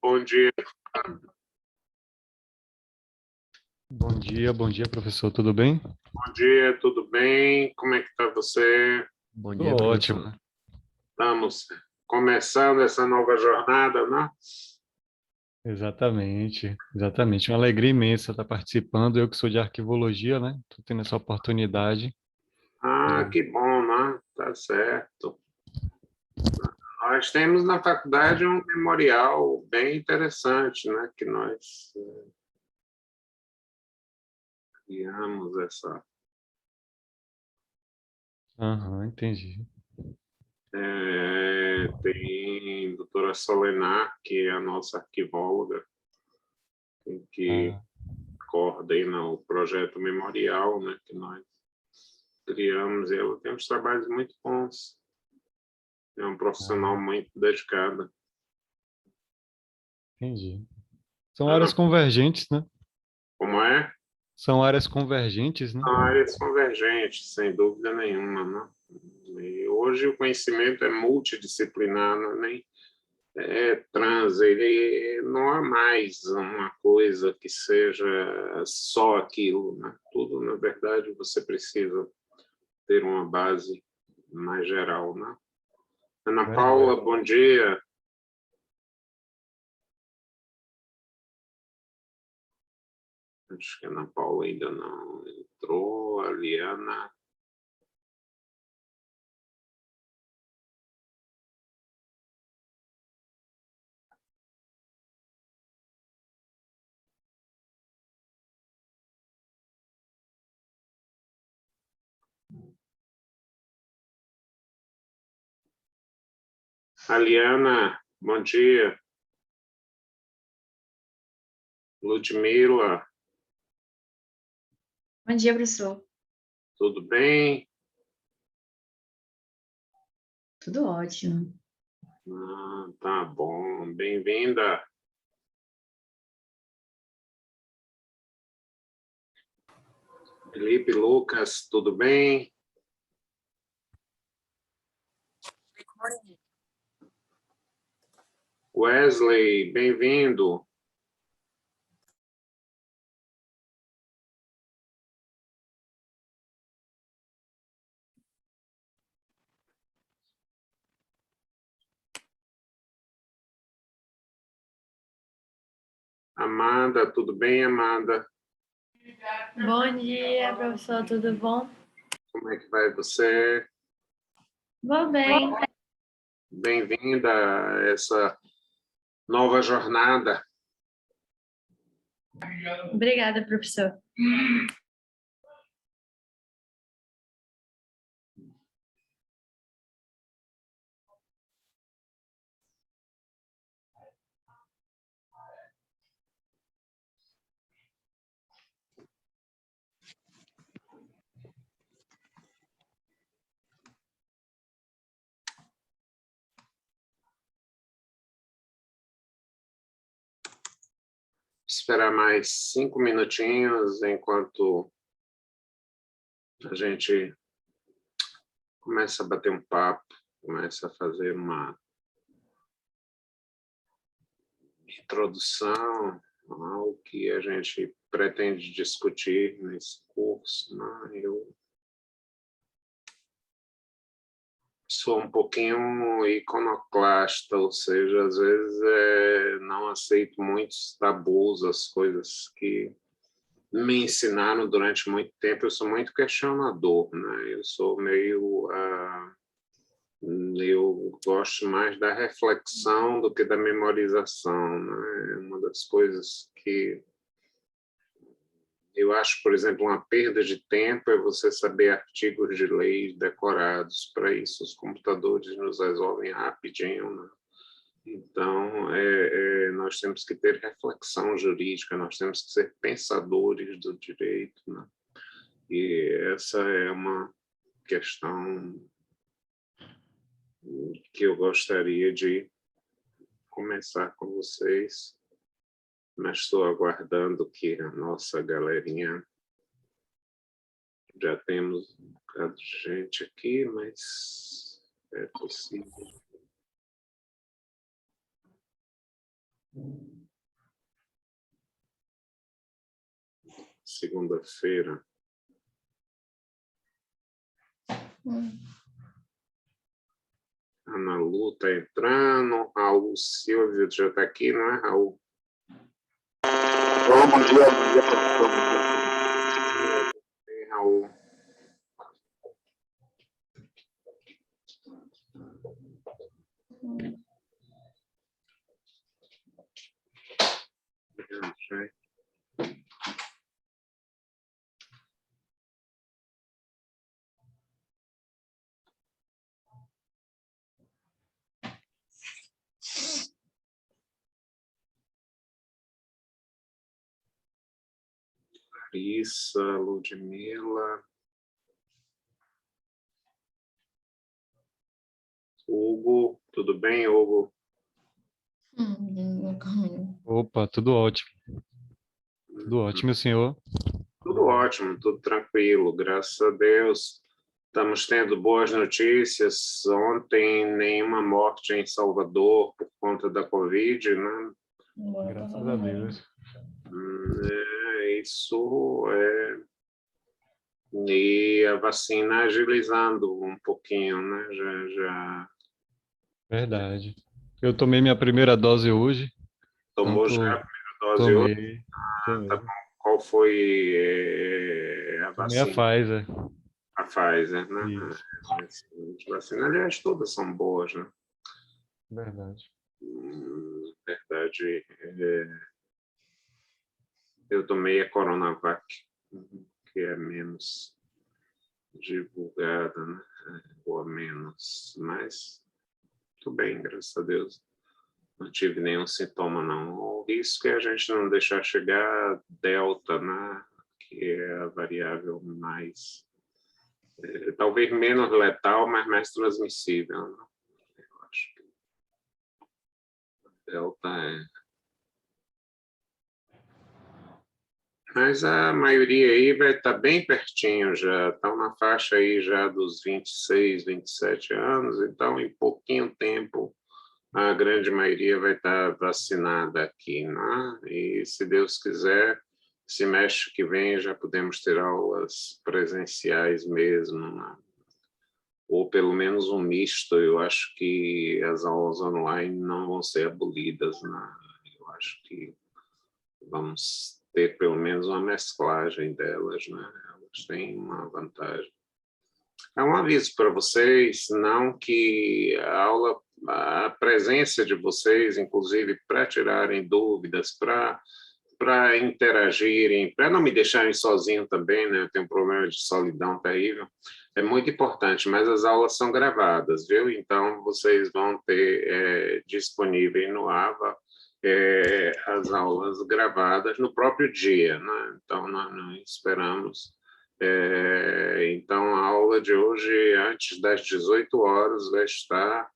Bom dia, Bom dia, professor. Tudo bem? tudo bem? Como é que está você? Bom Tudo dia, professor. ótimo. Estamos começando essa nova jornada, né? Exatamente. Uma alegria imensa estar participando. Eu que sou de arquivologia, né? Estou tendo essa oportunidade. Ah, que bom, né? Tá certo. Nós temos na faculdade um memorial bem interessante, né? Que nós criamos essa. Aham, entendi. Tem a doutora Solenar, que é a nossa arquivóloga, que Ah, coordena o projeto memorial, né? Que nós criamos, e ela tem uns trabalhos muito bons. É um profissional ah, muito dedicado. entendi. São áreas Ah, convergentes, né? como é? São áreas convergentes, né? São áreas convergentes, sem dúvida nenhuma, né? E hoje o conhecimento é multidisciplinar, não é nem trans, ele não há mais uma coisa que seja só aquilo, né? Tudo, na verdade, você precisa ter uma base mais geral, né? Ana Verdade. Paula, bom dia. Acho que a Ana Paula ainda não entrou. A Liana. A Liana, bom dia. Ludmila, Bom dia, professor. tudo bem? Tudo ótimo. Ah, tá bom. Bem-vinda. Felipe, Lucas, tudo bem? Wesley, bem-vindo. Amanda, tudo bem, Amanda? Bom dia, professor, tudo bom? Como é que vai você? Vou bem. Bem-vinda a essa nova jornada. Obrigada, professor. Esperar mais 5 minutinhos enquanto a gente começa a bater um papo, começa a fazer uma introdução ao que a gente pretende discutir nesse curso, né? Eu sou um pouquinho iconoclasta, ou seja, às vezes não aceito muitos tabus, as coisas que me ensinaram durante muito tempo. Eu sou muito questionador, né? Eu sou meio eu gosto mais da reflexão do que da memorização, né? Uma das coisas que eu acho, por exemplo, uma perda de tempo é você saber artigos de leis decorados. Para isso, os computadores nos resolvem rapidinho, né? Então, nós temos que ter reflexão jurídica, nós temos que ser pensadores do direito, né? E essa é uma questão que eu gostaria de começar com vocês, mas estou aguardando que a nossa galerinha, já temos um bocado de gente aqui, mas é possível. Segunda-feira. Ana Lu está entrando. Raul Silvio já está aqui, não é, Raul? Bom dia, professor. Ei, Raul. Larissa, Ludmila, Hugo, tudo bem, Hugo? Opa, tudo ótimo. Tudo ótimo, senhor. Tudo ótimo, tudo tranquilo, graças a Deus. Estamos tendo boas notícias. Ontem, nenhuma morte em Salvador por conta da Covid, né? Graças a Deus. Isso é... E a vacina agilizando um pouquinho, né? Já Verdade. Eu tomei minha primeira dose hoje. tomou Então, já a primeira dose hoje? tomei. Qual foi a Tomei a vacina? Pfizer. A Pfizer, né? Isso, As vacinas, aliás, todas são boas, né? verdade. Na verdade, eu tomei a Coronavac, que é menos divulgada, né? Ou a menos, mas tudo bem, graças a Deus. Não tive nenhum sintoma, não. O risco é a gente não deixar chegar a Delta, né? Que é a variável mais, talvez menos letal, mas mais transmissível, né? Eu acho que Delta é. Mas a maioria aí vai estar bem pertinho já, estão na faixa aí já dos 26, 27 anos, então em pouquinho tempo a grande maioria vai estar vacinada aqui, né? E se Deus quiser, semestre que vem já podemos ter aulas presenciais mesmo, né? Ou pelo menos um misto. Eu acho que as aulas online não vão ser abolidas, né? Eu acho que vamos ter pelo menos uma mesclagem delas, né? Elas têm uma vantagem. É um aviso para vocês, não que a presença de vocês, inclusive para tirarem dúvidas, para interagirem, para não me deixarem sozinho também, né? Eu tenho um problema de solidão terrível. É muito importante, mas as aulas são gravadas, viu? Então, vocês vão ter disponível no AVA as aulas gravadas no próprio dia, né? Então, nós não esperamos. Então, a aula de hoje, antes das 18 horas, vai estar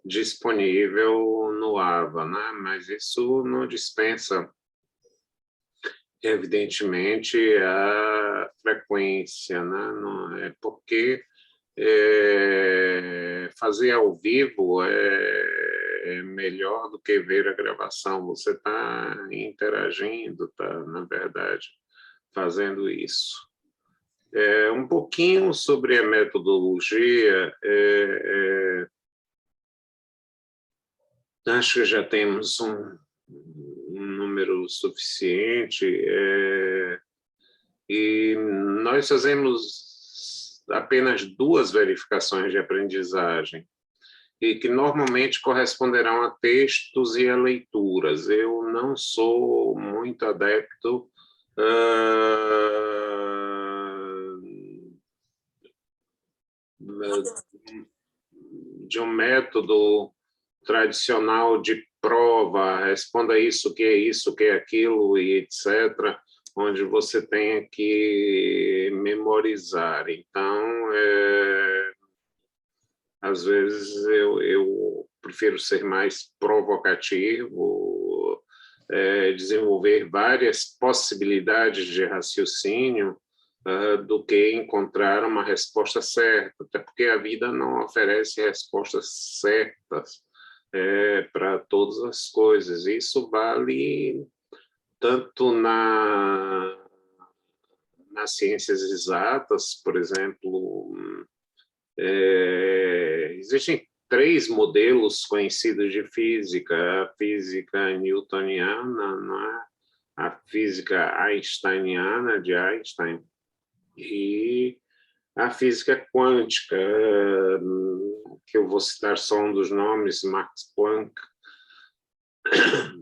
disponível no AVA, né? Mas isso não dispensa, evidentemente, a frequência, né? Não é porque fazer ao vivo é melhor do que ver a gravação. Você está interagindo, está, na verdade, fazendo isso. Um pouquinho sobre a metodologia. Acho que já temos um número suficiente, e nós fazemos apenas 2 verificações de aprendizagem, e que normalmente corresponderão a textos e a leituras. Eu não sou muito adepto de um método tradicional de prova, responda isso, o que é aquilo, e etc., onde você tem que memorizar. Então, às vezes, eu prefiro ser mais provocativo, desenvolver várias possibilidades de raciocínio, do que encontrar uma resposta certa, até porque a vida não oferece respostas certas. para todas as coisas. Isso vale tanto nas ciências exatas, por exemplo, existem 3 modelos conhecidos de física: a física newtoniana, não é? A física einsteiniana, de Einstein, e a física quântica, que eu vou citar só um dos nomes, Max Planck.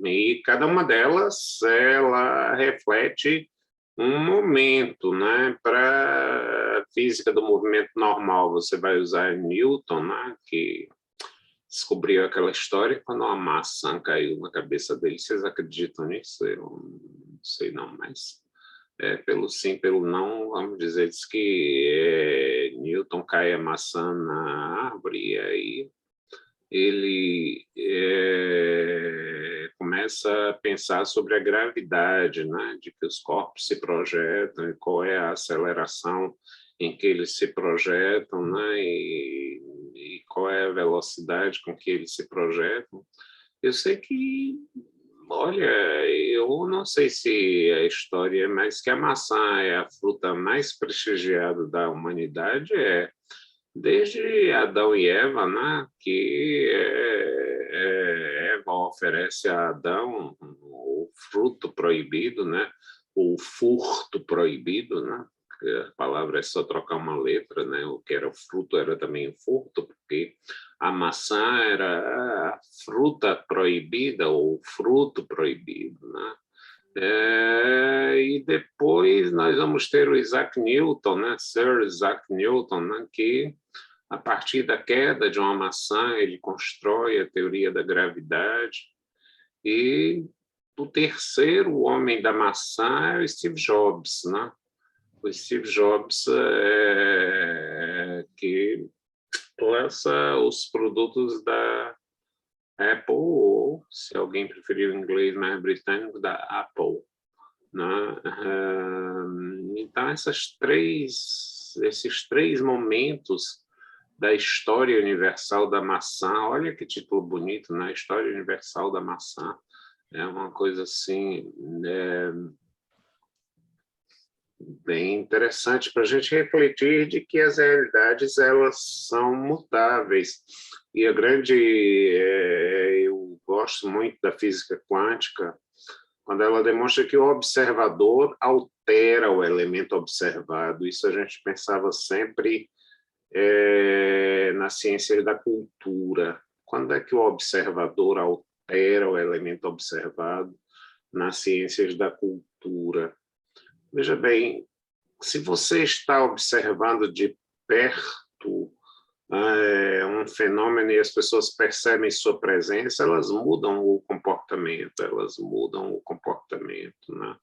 E cada uma delas, ela reflete um momento, né? Para a física do movimento normal, você vai usar Newton, né? Que descobriu aquela história quando uma maçã caiu na cabeça dele. Vocês acreditam nisso? Eu não sei não, mas pelo sim, pelo não, vamos dizer, diz que Newton cai a maçã na árvore e aí ele começa a pensar sobre a gravidade, né, de que os corpos se projetam e qual é a aceleração em que eles se projetam, né, e qual é a velocidade com que eles se projetam. Eu sei que, olha, eu não sei se a história é mais que a maçã é a fruta mais prestigiada da humanidade, desde Adão e Eva, né, que Eva oferece a Adão o fruto proibido, né, o furto proibido, né, que a palavra é só trocar uma letra, né, o que era o fruto era também o furto, porque a maçã era a fruta proibida ou o fruto proibido, né. E depois nós vamos ter o Isaac Newton, né, Sir Isaac Newton, né, que a partir da queda de uma maçã, ele constrói a teoria da gravidade. E o terceiro homem da maçã é o Steve Jobs, né? O Steve Jobs que lança os produtos da Apple, ou, se alguém preferir o inglês mais britânico, da Apple, né? Então, esses 3 momentos da história universal da maçã, olha que título bonito, né? História universal da maçã, é uma coisa assim bem interessante para a gente refletir de que as realidades elas são mutáveis. E eu gosto muito da física quântica, quando ela demonstra que o observador altera o elemento observado. Isso a gente pensava sempre na ciência da cultura. Quando é que o observador altera o elemento observado nas ciências da cultura? Veja bem, se você está observando de perto um fenômeno e as pessoas percebem sua presença, elas mudam o comportamento, né?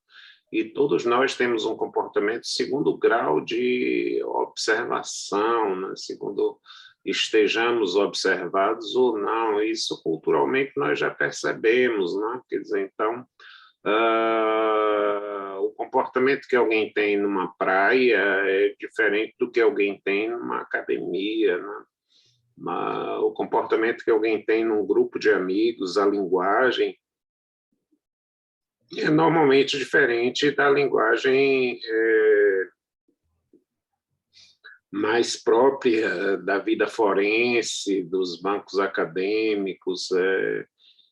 E todos nós temos um comportamento segundo o grau de observação, né? Segundo estejamos observados ou não. Isso culturalmente nós já percebemos, né? Quer dizer, então, o comportamento que alguém tem numa praia é diferente do que alguém tem numa academia, né? O comportamento que alguém tem num grupo de amigos, a linguagem, é normalmente diferente da linguagem mais própria da vida forense, dos bancos acadêmicos.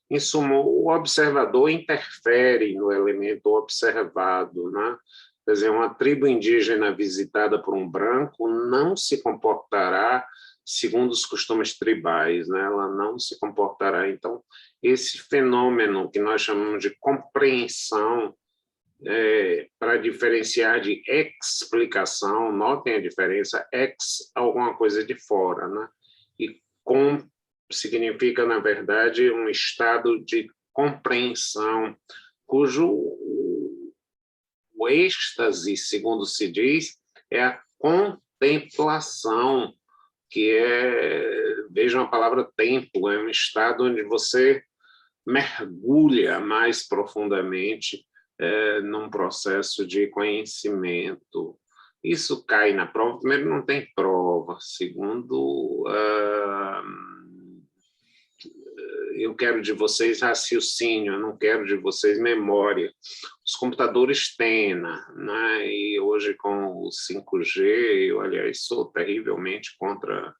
Em suma, o observador interfere no elemento observado, né? Quer dizer, uma tribo indígena visitada por um branco não se comportará segundo os costumes tribais, né? Ela não se comportará. Então, esse fenômeno que nós chamamos de compreensão, para diferenciar de explicação, notem a diferença, ex, alguma coisa de fora, né? E com significa, na verdade, um estado de compreensão, cujo o êxtase, segundo se diz, é a contemplação, que vejam a palavra templo, é um estado onde você mergulha mais profundamente num processo de conhecimento. Isso cai na prova. Primeiro, não tem prova. Segundo, eu quero de vocês raciocínio, eu não quero de vocês memória. Os computadores têm, né? E hoje com o 5G, eu, aliás, sou terrivelmente contra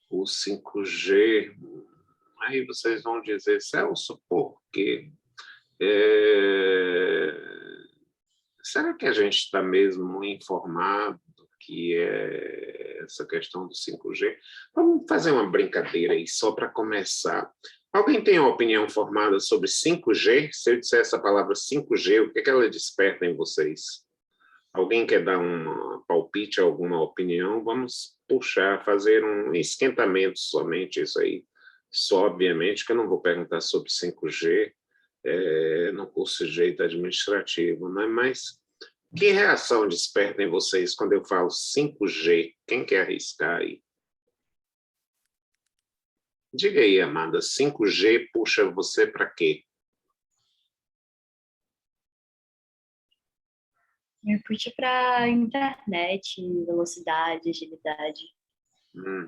o 5G. Aí vocês vão dizer, Celso, por quê? Será que a gente está mesmo informado que é essa questão do 5G? Vamos fazer uma brincadeira aí, só para começar. Alguém tem uma opinião formada sobre 5G? Se eu disser essa palavra 5G, o que é que ela desperta em vocês? Alguém quer dar um palpite, alguma opinião? Vamos puxar, fazer um esquentamento somente, isso aí. Só, obviamente, que eu não vou perguntar sobre 5G no curso de Direito Administrativo, né? Mas que reação desperta em vocês quando eu falo 5G? Quem quer arriscar aí? Diga aí, Amanda, 5G puxa você para quê? Me puxa para internet, velocidade, agilidade,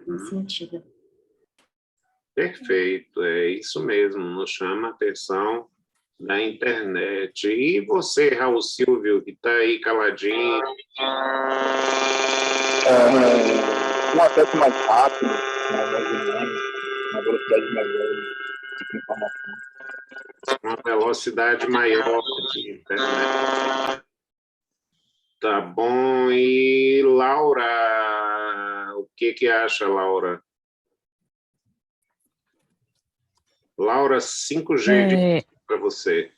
nesse sentido. Perfeito, é isso mesmo, nos chama a atenção da internet. E você, Raul Silvio, que está aí caladinho? Um acesso mais rápido, mais dinâmico, uma velocidade maior de informação. Uma velocidade maior de internet. Tá bom. E Laura, o que acha, Laura? Laura, 5G para você.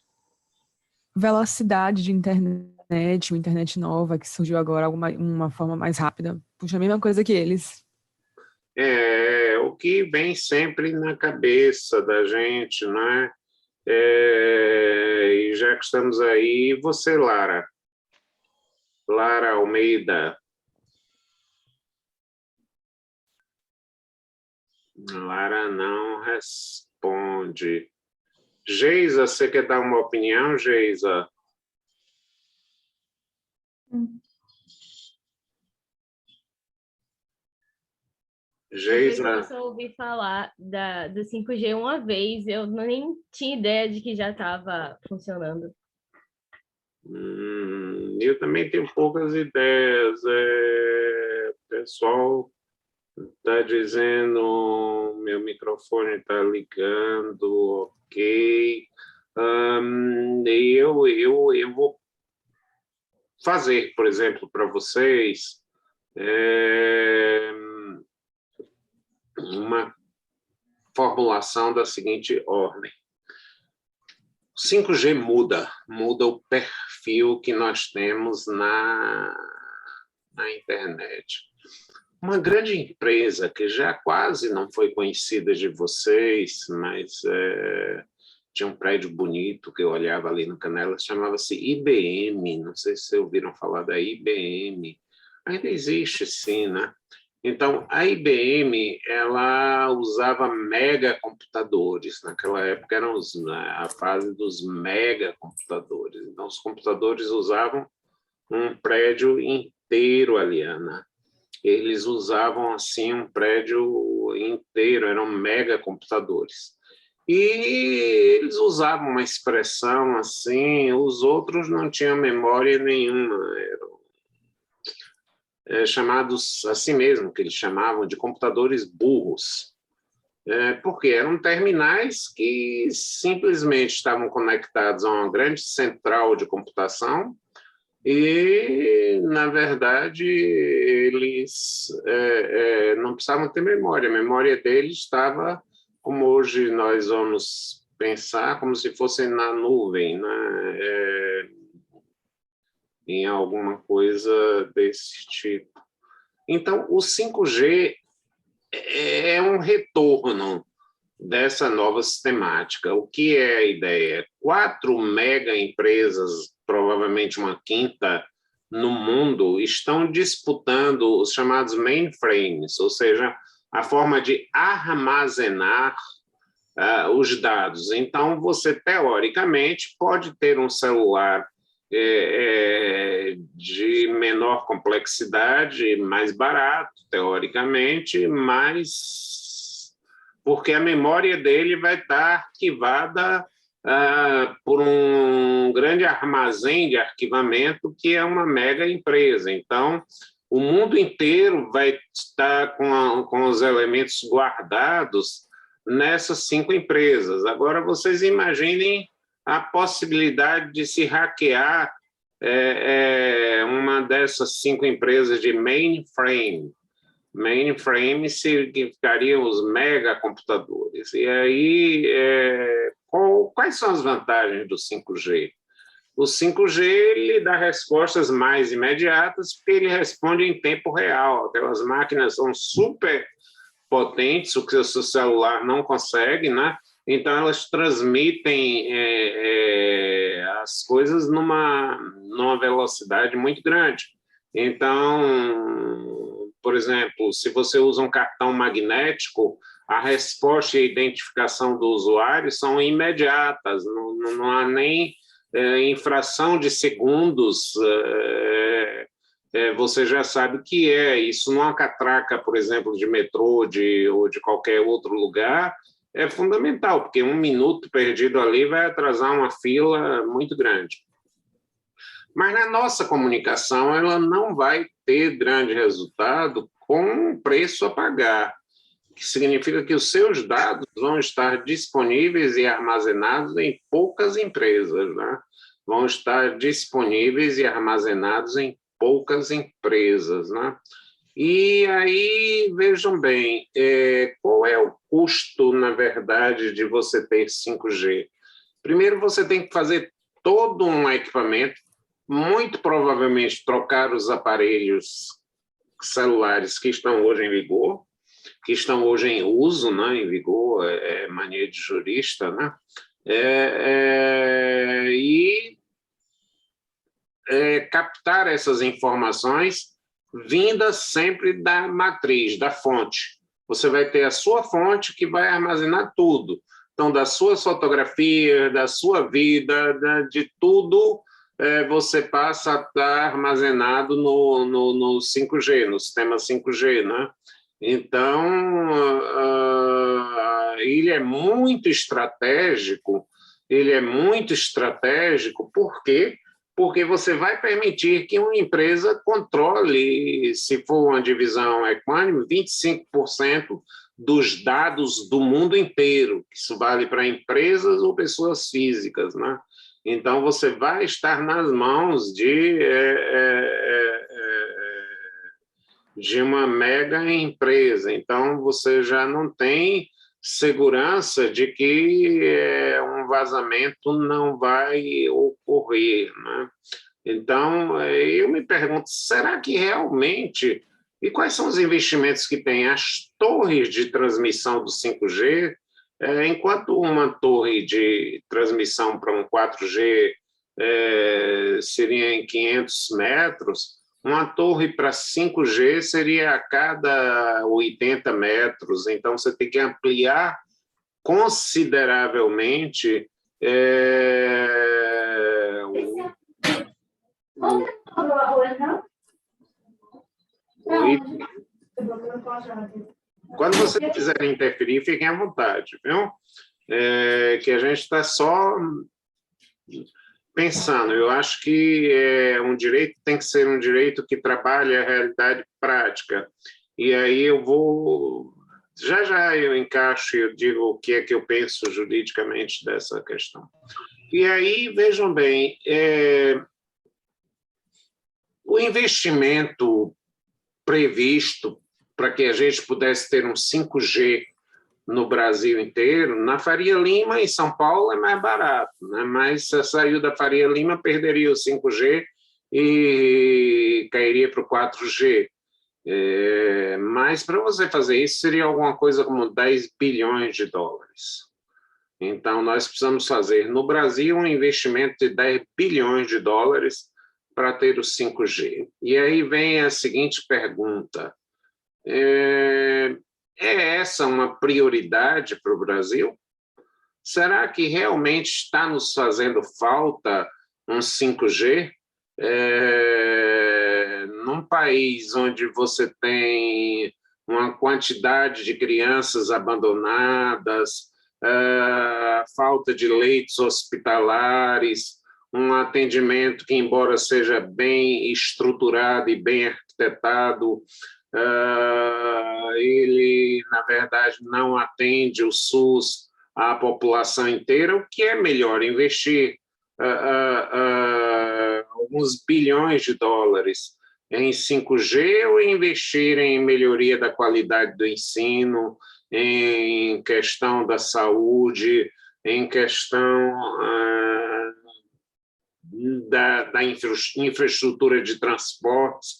Velocidade de internet, uma internet nova que surgiu agora, uma forma mais rápida. Puxa, a mesma coisa que eles. O que vem sempre na cabeça da gente, né? E já que estamos aí, você, Lara. Lara Almeida. Lara não responde. Geisa, você quer dar uma opinião, Geisa? Geisa. Eu só ouvi falar do 5G uma vez, eu nem tinha ideia de que já estava funcionando. Eu também tenho poucas ideias. O pessoal está dizendo, meu microfone está ligando, ok. Eu vou fazer, por exemplo, para vocês uma formulação da seguinte ordem. O 5G muda o perfil que nós temos na internet. Uma grande empresa que já quase não foi conhecida de vocês, mas tinha um prédio bonito que eu olhava ali no Canela, chamava-se IBM, não sei se vocês ouviram falar da IBM. Ainda existe, sim, né? Então, a IBM, ela usava megacomputadores. Naquela época, era a fase dos megacomputadores. Então, os computadores usavam um prédio inteiro ali, né? Eles usavam, assim, um prédio inteiro, eram megacomputadores. E eles usavam uma expressão assim, os outros não tinham memória nenhuma, eram chamados assim mesmo, que eles chamavam de computadores burros, porque eram terminais que simplesmente estavam conectados a uma grande central de computação e, na verdade, eles não precisavam ter memória. A memória deles estava, como hoje nós vamos pensar, como se fosse na nuvem, né? Em alguma coisa desse tipo. Então, o 5G é um retorno dessa nova sistemática. O que é a ideia? 4 mega empresas, provavelmente uma quinta no mundo, estão disputando os chamados mainframes, ou seja, a forma de armazenar os dados. Então, você, teoricamente, pode ter um celular de menor complexidade, mais barato, teoricamente, mas porque a memória dele vai estar arquivada por um grande armazém de arquivamento que é uma mega empresa. Então, o mundo inteiro vai estar com os elementos guardados nessas 5 empresas. Agora, vocês imaginem a possibilidade de se hackear uma dessas 5 empresas de mainframe. Mainframe significaria os megacomputadores. E aí, quais são as vantagens do 5G? O 5G ele dá respostas mais imediatas, porque ele responde em tempo real. Aquelas máquinas são super potentes, o que o seu celular não consegue, né? Então, elas transmitem as coisas numa velocidade muito grande. Então, por exemplo, se você usa um cartão magnético, a resposta e a identificação do usuário são imediatas, não há nem em fração de segundos, você já sabe o que é. Isso numa catraca, por exemplo, de metrô ou de qualquer outro lugar, é fundamental, porque 1 minuto perdido ali vai atrasar uma fila muito grande. Mas na nossa comunicação, ela não vai ter grande resultado com preço a pagar, que significa que os seus dados vão estar disponíveis e armazenados em poucas empresas, né? Vão estar disponíveis e armazenados em poucas empresas, né? E aí, vejam bem, qual é o custo, na verdade, de você ter 5G? Primeiro, você tem que fazer todo um equipamento, muito provavelmente trocar os aparelhos celulares que estão hoje em vigor, que estão hoje em uso, né, em vigor, mania de jurista, né? E captar essas informações vindas sempre da matriz, da fonte. Você vai ter a sua fonte que vai armazenar tudo. Então, das suas fotografias, da sua vida, de tudo, você passa a estar armazenado no 5G, no sistema 5G, né? Então, ele é muito estratégico, por quê? Porque você vai permitir que uma empresa controle, se for uma divisão equânime, 25% dos dados do mundo inteiro. Isso vale para empresas ou pessoas físicas, né? Então, você vai estar nas mãos de uma mega empresa. Então, você já não tem segurança de que um vazamento não vai ocorrer, né? Então, eu me pergunto, será que realmente... E quais são os investimentos que tem? As torres de transmissão do 5G, enquanto uma torre de transmissão para um 4G seria em 500 metros, uma torre para 5G seria a cada 80 metros, então você tem que ampliar consideravelmente Quando vocês quiserem interferir, fiquem à vontade, viu? Que a gente está só pensando. Eu acho que um direito tem que ser um direito que trabalhe a realidade prática. E aí eu vou... Já eu encaixo e eu digo o que é que eu penso juridicamente dessa questão. E aí, vejam bem, o investimento previsto para que a gente pudesse ter um 5G no Brasil inteiro, na Faria Lima, em São Paulo, é mais barato, né? Mas se saiu da Faria Lima, perderia o 5G e cairia para o 4G. Mas para você fazer isso, seria alguma coisa como 10 bilhões de dólares. Então, nós precisamos fazer no Brasil um investimento de 10 bilhões de dólares para ter o 5G. E aí vem a seguinte pergunta. É essa uma prioridade para o Brasil? Será que realmente está nos fazendo falta um 5G? Num país onde você tem uma quantidade de crianças abandonadas, falta de leitos hospitalares, um atendimento que, embora seja bem estruturado e bem arquitetado, ele, na verdade, não atende o SUS à população inteira. O que é melhor? Investir alguns bilhões de dólares em 5G ou investir em melhoria da qualidade do ensino, em questão da saúde, em questão da infraestrutura de transportes?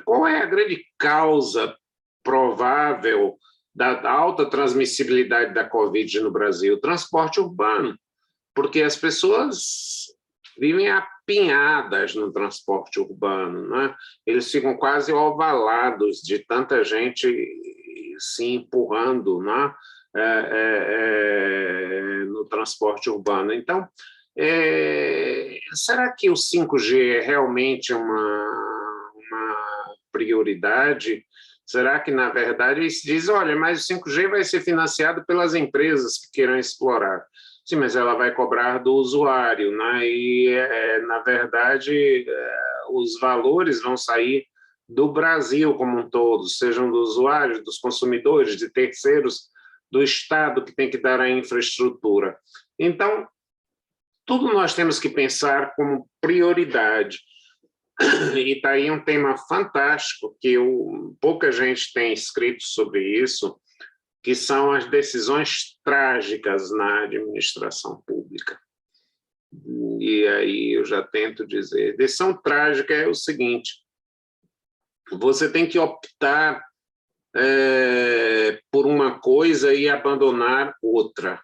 Qual é a grande causa provável da alta transmissibilidade da Covid no Brasil? O transporte urbano, porque as pessoas vivem apinhadas no transporte urbano, né? Eles ficam quase ovalados de tanta gente se empurrando, né? No transporte urbano. Então, será que o 5G é realmente uma prioridade? Será que, na verdade, se diz, olha, mas o 5G vai ser financiado pelas empresas que queiram explorar? Sim, mas ela vai cobrar do usuário, né? E, na verdade, os valores vão sair do Brasil como um todo, sejam dos usuários, dos consumidores, de terceiros, do Estado que tem que dar a infraestrutura. Então, tudo nós temos que pensar como prioridade. E está aí um tema fantástico que pouca gente tem escrito sobre isso, que são as decisões trágicas na administração pública. E aí eu já tento dizer, decisão trágica é o seguinte: você tem que optar por uma coisa e abandonar outra.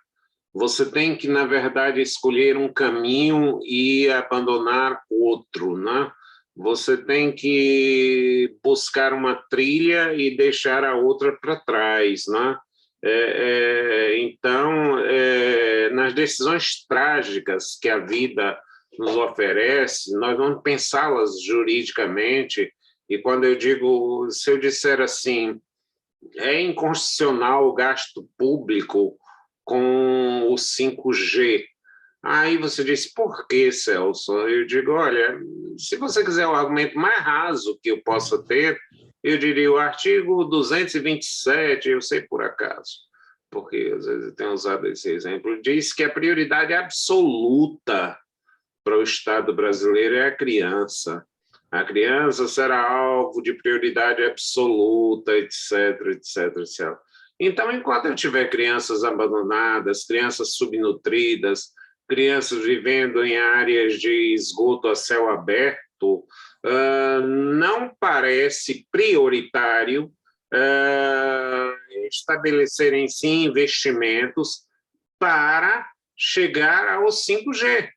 Você tem que, na verdade, escolher um caminho e abandonar outro, né? Você tem que buscar uma trilha e deixar a outra para trás, né? Então, nas decisões trágicas que a vida nos oferece, nós vamos pensá-las juridicamente. E quando eu digo, se eu disser assim, é inconstitucional o gasto público com o 5G, aí você diz, por que, Celso? Eu digo, olha, se você quiser o argumento mais raso que eu possa ter, eu diria o artigo 227, eu sei por acaso, porque às vezes eu tenho usado esse exemplo, diz que a prioridade absoluta para o Estado brasileiro é a criança. A criança será alvo de prioridade absoluta, etc, etc, etc. Então, enquanto eu tiver crianças abandonadas, crianças subnutridas, crianças vivendo em áreas de esgoto a céu aberto, não parece prioritário estabelecer em si investimentos para chegar ao 5G.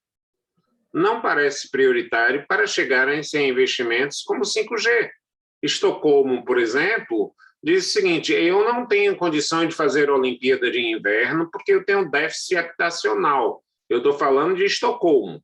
Não parece prioritário para chegar a esses investimentos como 5G. Estocolmo, por exemplo, diz o seguinte, eu não tenho condição de fazer a Olimpíada de Inverno porque eu tenho déficit habitacional. Eu estou falando de Estocolmo.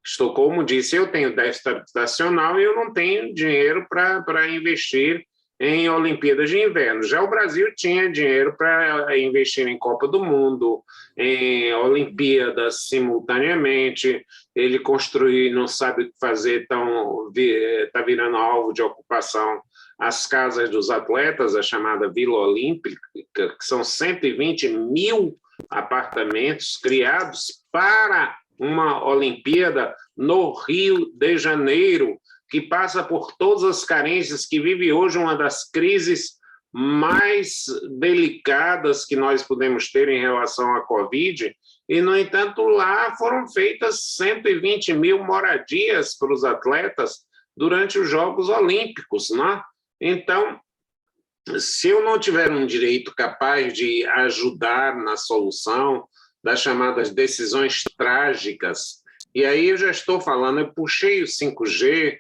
Estocolmo disse, eu tenho déficit habitacional e eu não tenho dinheiro para investir em Olimpíadas de Inverno. Já o Brasil tinha dinheiro para investir em Copa do Mundo, em Olimpíadas simultaneamente. Ele construiu, não sabe o que fazer, está virando alvo de ocupação as casas dos atletas, a chamada Vila Olímpica, que são 120 mil apartamentos criados para uma Olimpíada no Rio de Janeiro, que passa por todas as carências, que vive hoje uma das crises mais delicadas que nós podemos ter em relação à Covid, e, no entanto, lá foram feitas 120 mil moradias para os atletas durante os Jogos Olímpicos, né? Então, se eu não tiver um direito capaz de ajudar na solução das chamadas decisões trágicas, e aí eu já estou falando, eu puxei o 5G,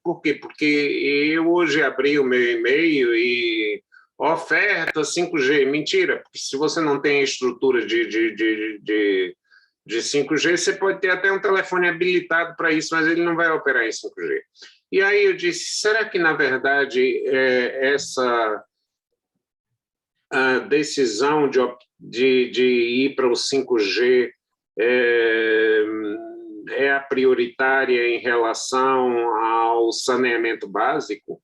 por quê? Porque eu hoje abri o meu e-mail e oferta 5G. Mentira, porque se você não tem estrutura de 5G, você pode ter até um telefone habilitado para isso, mas ele não vai operar em 5G. E aí eu disse, será que, na verdade, essa decisão de ir para o 5G é a prioritária em relação ao saneamento básico?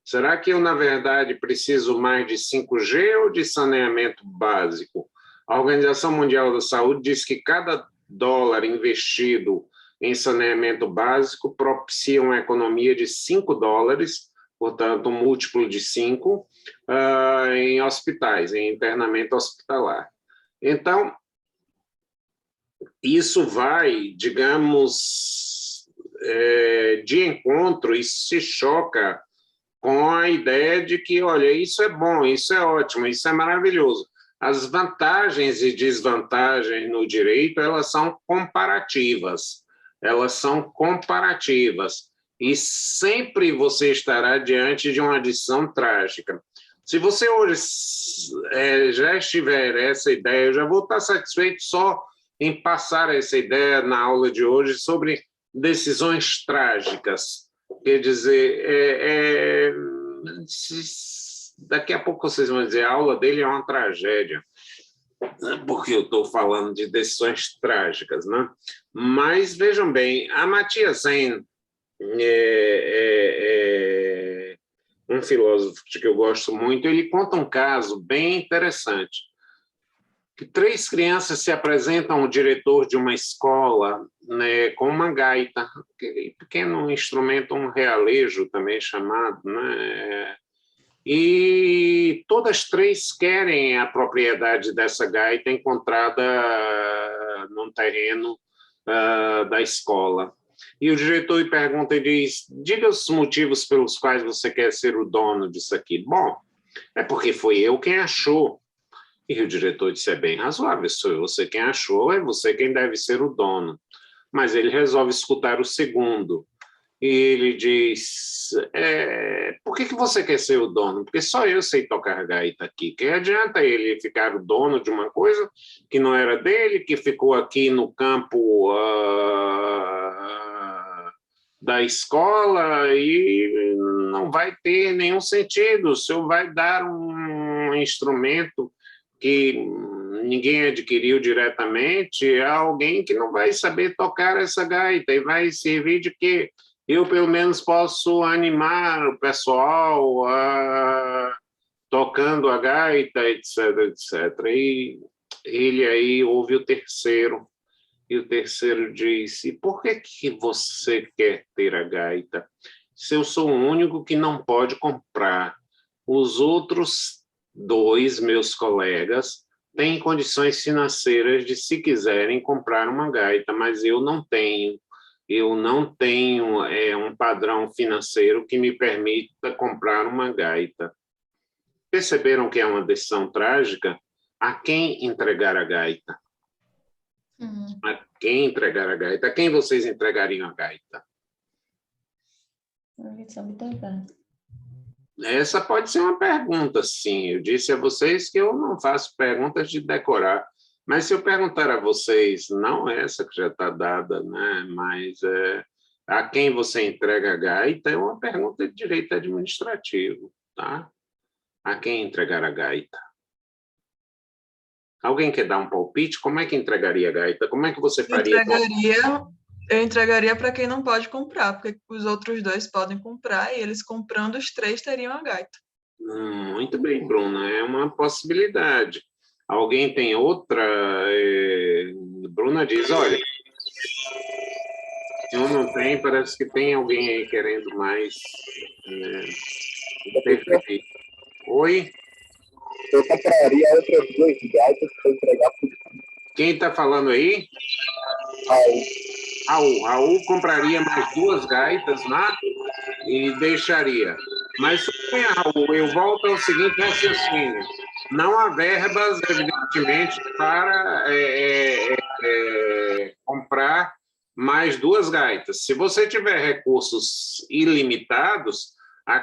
Será que eu, na verdade, preciso mais de 5G ou de saneamento básico? A Organização Mundial da Saúde diz que cada dólar investido em saneamento básico propicia uma economia de 5 dólares, portanto, um múltiplo de 5, em hospitais, em internamento hospitalar. Então, isso vai, digamos, de encontro, isso se choca com a ideia de que, olha, isso é bom, isso é ótimo, isso é maravilhoso. As vantagens e desvantagens no direito, elas são comparativas. Elas são comparativas. E sempre você estará diante de uma adição trágica. Se você hoje já estiver essa ideia, eu já vou estar satisfeito só em passar essa ideia na aula de hoje sobre decisões trágicas. Quer dizer, daqui a pouco vocês vão dizer, a aula dele é uma tragédia, porque eu estou falando de decisões trágicas, né? Mas, vejam bem, a Amartya Sen um filósofo que eu gosto muito, ele conta um caso bem interessante, que 3 crianças se apresentam ao diretor de uma escola, né, com uma gaita, pequeno instrumento, um realejo também chamado, né, e todas 3 querem a propriedade dessa gaita encontrada num terreno da escola. E o diretor lhe pergunta e diz, diga os motivos pelos quais você quer ser o dono disso aqui. Bom, é porque foi eu quem achou. E o diretor disse, é bem razoável, sou você quem achou, é você quem deve ser o dono. Mas ele resolve escutar o segundo. E ele diz, por que você quer ser o dono? Porque só eu sei tocar gaita aqui. Que adianta ele ficar o dono de uma coisa que não era dele, que ficou aqui no campo da escola e não vai ter nenhum sentido. O senhor vai dar um instrumento que ninguém adquiriu diretamente a alguém que não vai saber tocar essa gaita e vai servir de quê? Eu, pelo menos, posso animar o pessoal tocando a gaita, etc, etc. E ele aí ouve o terceiro, e o terceiro disse, por que você quer ter a gaita? Se eu sou o único que não pode comprar, os outros 2 meus colegas têm condições financeiras de, se quiserem, comprar uma gaita, mas eu não tenho. Eu não tenho um padrão financeiro que me permita comprar uma gaita. Perceberam que é uma decisão trágica? A quem entregar a gaita? A quem entregar a gaita? A quem vocês entregariam a gaita? Essa pode ser uma pergunta, sim. Eu disse a vocês que eu não faço perguntas de decorar. Mas se eu perguntar a vocês, não essa que já está dada, né? Mas a quem você entrega a gaita é uma pergunta de direito administrativo, tá? A quem entregar a gaita? Alguém quer dar um palpite? Como é que entregaria a gaita? Como é que você faria? Eu entregaria para quem não pode comprar, porque os outros 2 podem comprar e eles comprando, os 3 teriam a gaita. Muito bem, Bruna, é uma possibilidade. Alguém tem outra? Bruna diz, olha, se eu não tenho, parece que tem alguém aí querendo mais. Perfeito. Oi? Eu compraria outras 2 gaitas para entregar para o... Quem está falando aí? Raul compraria mais 2 gaitas, né? E deixaria. Mas, Raul, eu volto ao seguinte raciocínio. Não há verbas, evidentemente, para comprar mais 2 gaitas. Se você tiver recursos ilimitados, a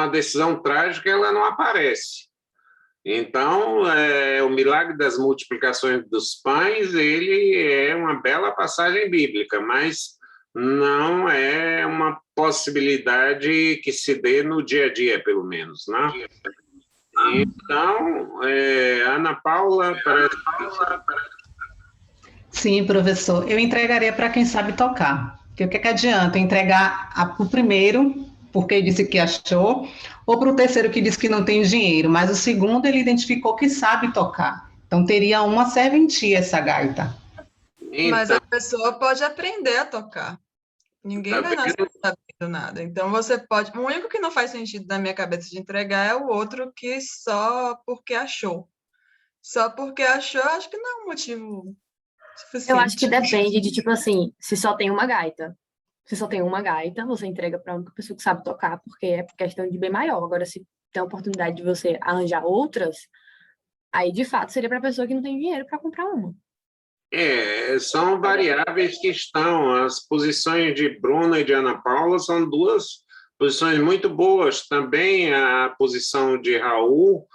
decisão trágica, ela não aparece. Então, o milagre das multiplicações dos pães, ele é uma bela passagem bíblica, mas não é uma possibilidade que se dê no dia a dia, pelo menos, né? Então, Ana Paula, parece. Sim, professor. Eu entregaria para quem sabe tocar. Porque o que adianta entregar para o primeiro, porque disse que achou, ou para o terceiro que disse que não tem dinheiro, mas o segundo ele identificou que sabe tocar. Então teria uma serventia essa gaita. Mas Então, a pessoa pode aprender a tocar. Ninguém vai nascer sabendo nada. Então você pode. O único que não faz sentido na minha cabeça de entregar é o outro que só porque achou. Só porque achou, acho que não é um motivo Eu acho que suficiente. depende de, tipo assim, se só tem uma gaita. Se só tem uma gaita, você entrega para a única pessoa que sabe tocar, porque é por questão de bem maior. Agora, se tem a oportunidade de você arranjar outras, aí de fato seria para a pessoa que não tem dinheiro para comprar uma. São variáveis que estão. As posições de Bruna e de Ana Paula são duas posições muito boas. Também a posição de Raul,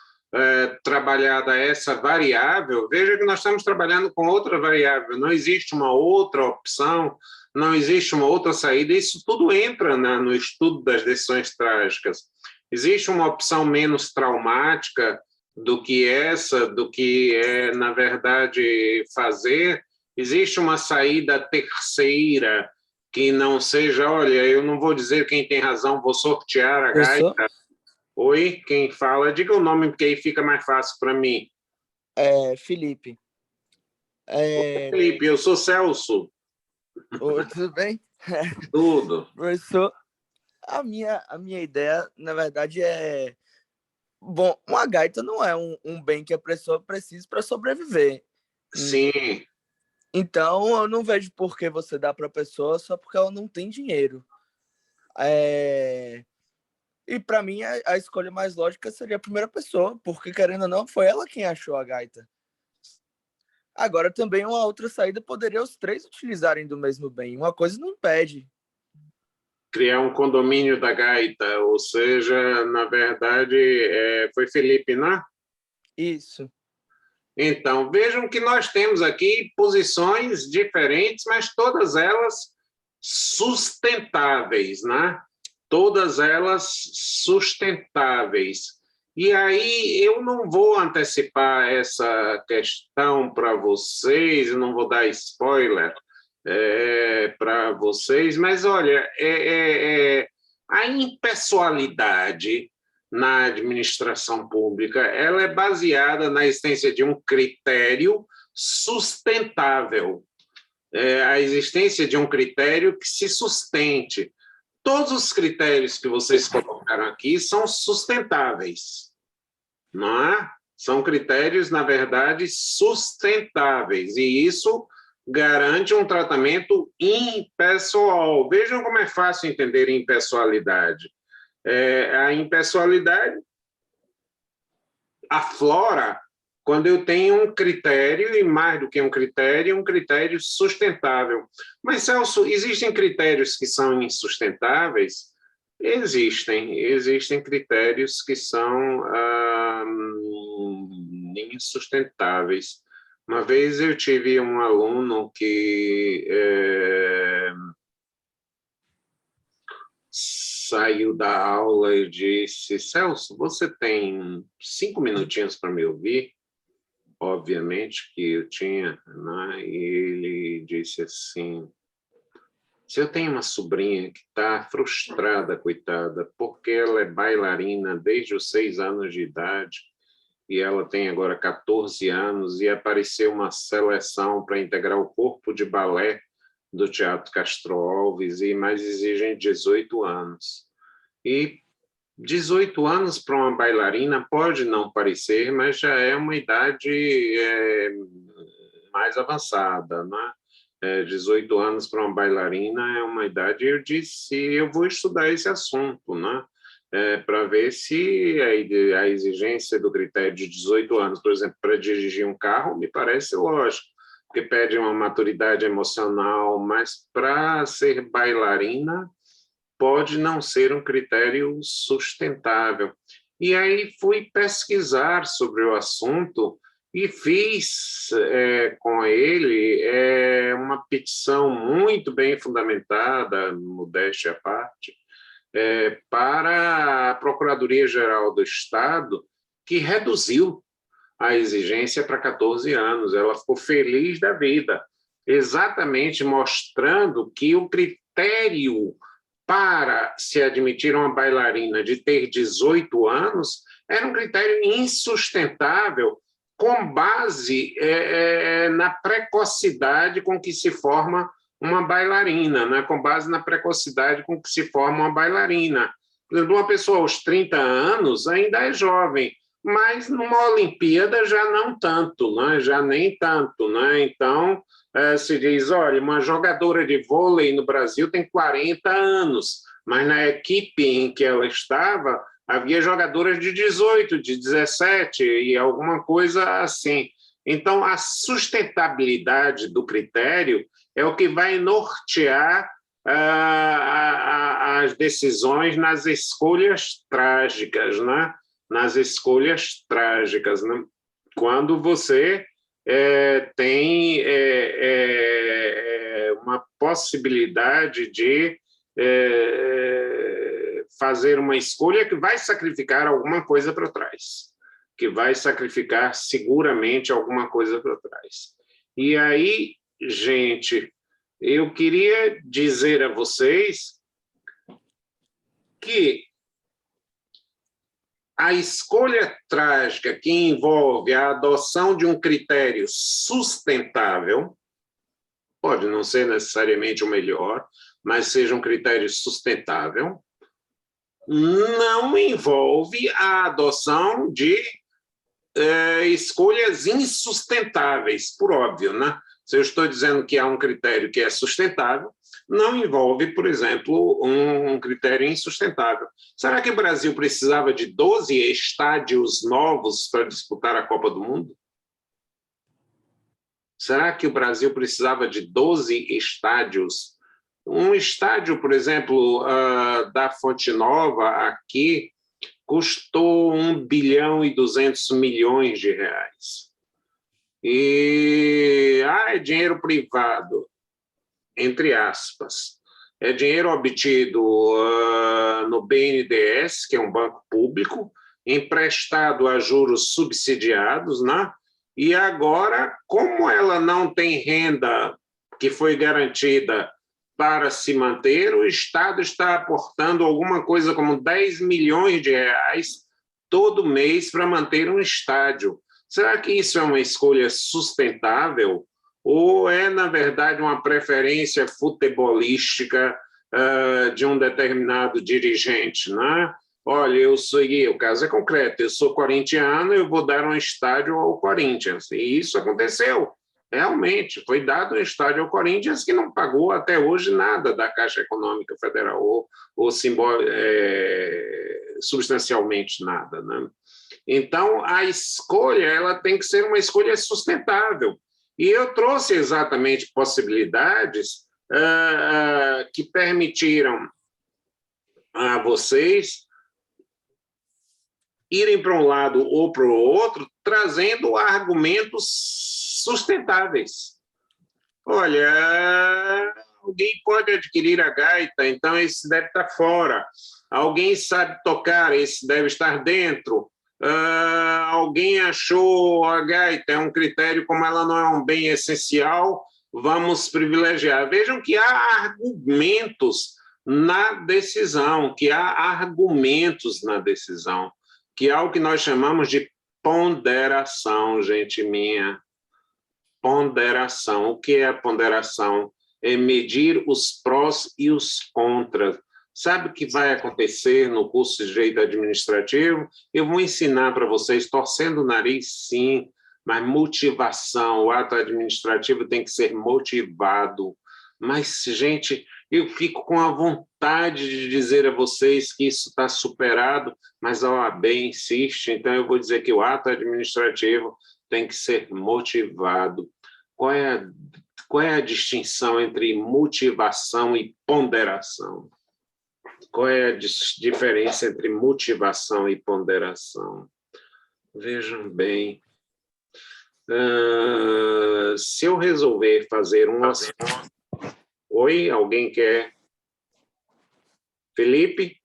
trabalhada essa variável. Veja que nós estamos trabalhando com outra variável. Não existe uma outra opção, não existe uma outra saída. Isso tudo entra no estudo das decisões trágicas. Existe uma opção menos traumática do que essa, do que é, na verdade, fazer. Existe uma saída terceira que não seja, olha, eu não vou dizer quem tem razão, vou sortear a gaita. Oi, quem fala? Diga o nome, porque aí fica mais fácil para mim. Felipe. Oi, Felipe, eu sou Celso. Oi, tudo bem? Tudo. Professor, a minha ideia, na verdade, é... Bom, uma gaita não é um bem que a pessoa precisa para sobreviver. Sim. Então, eu não vejo por que você dá para a pessoa só porque ela não tem dinheiro. E para mim, a escolha mais lógica seria a primeira pessoa, porque, querendo ou não, foi ela quem achou a gaita. Agora, também uma outra saída poderia os três utilizarem do mesmo bem. Uma coisa não impede. Criar um condomínio da gaita, ou seja, na verdade, foi Felipe, né? Isso. Então, vejam que nós temos aqui posições diferentes, mas todas elas sustentáveis, né? Todas elas sustentáveis. E aí eu não vou antecipar essa questão para vocês, não vou dar spoiler para vocês, mas olha, a impessoalidade na administração pública, ela é baseada na existência de um critério sustentável, a existência de um critério que se sustente. Todos os critérios que vocês colocaram aqui são sustentáveis, não é? São critérios, na verdade, sustentáveis, e isso garante um tratamento impessoal. Vejam como é fácil entender impessoalidade. A impessoalidade aflora quando eu tenho um critério, e mais do que um critério sustentável. Mas, Celso, existem critérios que são insustentáveis? Existem critérios que são insustentáveis. Uma vez eu tive um aluno que saiu da aula e disse: Celso, você tem 5 minutinhos para me ouvir? Obviamente que eu tinha, né? E ele disse assim: se eu tenho uma sobrinha que está frustrada, coitada, porque ela é bailarina desde os 6 anos de idade, e ela tem agora 14 anos, e apareceu uma seleção para integrar o corpo de balé do Teatro Castro Alves, mas exigem 18 anos. E 18 anos para uma bailarina pode não parecer, mas já é uma idade mais avançada, né? 18 anos para uma bailarina é uma idade. Eu disse, eu vou estudar esse assunto, né? Para ver se a exigência do critério de 18 anos, por exemplo, para dirigir um carro, me parece lógico, porque pede uma maturidade emocional, mas para ser bailarina pode não ser um critério sustentável. E aí fui pesquisar sobre o assunto e fiz com ele uma petição muito bem fundamentada, modéstia à parte, para a Procuradoria-Geral do Estado, que reduziu a exigência para 14 anos. Ela ficou feliz da vida, exatamente mostrando que o critério para se admitir uma bailarina de ter 18 anos era um critério insustentável, com base na precocidade com que se forma uma bailarina, né? Com base na precocidade com que se forma uma bailarina. Por exemplo, uma pessoa aos 30 anos ainda é jovem, mas numa Olimpíada já não tanto, né? Já nem tanto. Né? Então, se diz, olha, uma jogadora de vôlei no Brasil tem 40 anos, mas na equipe em que ela estava, havia jogadoras de 18, de 17 e alguma coisa assim. Então, a sustentabilidade do critério é o que vai nortear as decisões nas escolhas trágicas, né? Nas escolhas trágicas, né? Quando você tem uma possibilidade de fazer uma escolha que vai sacrificar alguma coisa para trás, que vai sacrificar seguramente alguma coisa para trás. E aí, gente, eu queria dizer a vocês que a escolha trágica que envolve a adoção de um critério sustentável, pode não ser necessariamente o melhor, mas seja um critério sustentável, não envolve a adoção de escolhas insustentáveis, por óbvio, né? Se eu estou dizendo que há um critério que é sustentável, não envolve, por exemplo, um critério insustentável. Será que o Brasil precisava de 12 estádios novos para disputar a Copa do Mundo? Será que o Brasil precisava de 12 estádios? Um estádio, por exemplo, da Fonte Nova, aqui, custou 1 bilhão e 200 milhões de reais. E é dinheiro privado, entre aspas. É dinheiro obtido no BNDES, que é um banco público, emprestado a juros subsidiados, né? E agora, como ela não tem renda que foi garantida para se manter, o Estado está aportando alguma coisa como 10 milhões de reais todo mês para manter um estádio. Será que isso é uma escolha sustentável ou é, na verdade, uma preferência futebolística de um determinado dirigente, né? Olha, o caso é concreto, eu sou corintiano, eu vou dar um estádio ao Corinthians. E isso aconteceu. Realmente, foi dado um estádio ao Corinthians que não pagou até hoje nada da Caixa Econômica Federal, ou substancialmente nada. Né? Então, a escolha ela tem que ser uma escolha sustentável. E eu trouxe exatamente possibilidades que permitiram a vocês irem para um lado ou para o outro, trazendo argumentos sustentáveis. Olha, alguém pode adquirir a gaita, então esse deve estar fora. Alguém sabe tocar, esse deve estar dentro. Alguém achou a gaita, é um critério, como ela não é um bem essencial, vamos privilegiar. Vejam que há argumentos na decisão, que há o que nós chamamos de ponderação, gente minha. Ponderação. O que é a ponderação? É medir os prós e os contras. Sabe o que vai acontecer no curso de Direito Administrativo? Eu vou ensinar para vocês, torcendo o nariz, sim, mas motivação. O ato administrativo tem que ser motivado. Mas, gente, eu fico com a vontade de dizer a vocês que isso está superado, mas a OAB insiste, então eu vou dizer que o ato administrativo tem que ser motivado. Qual é a distinção entre motivação e ponderação? Qual é a diferença entre motivação e ponderação? Vejam bem, Se eu resolver fazer um hospital... Oi, alguém quer? Felipe?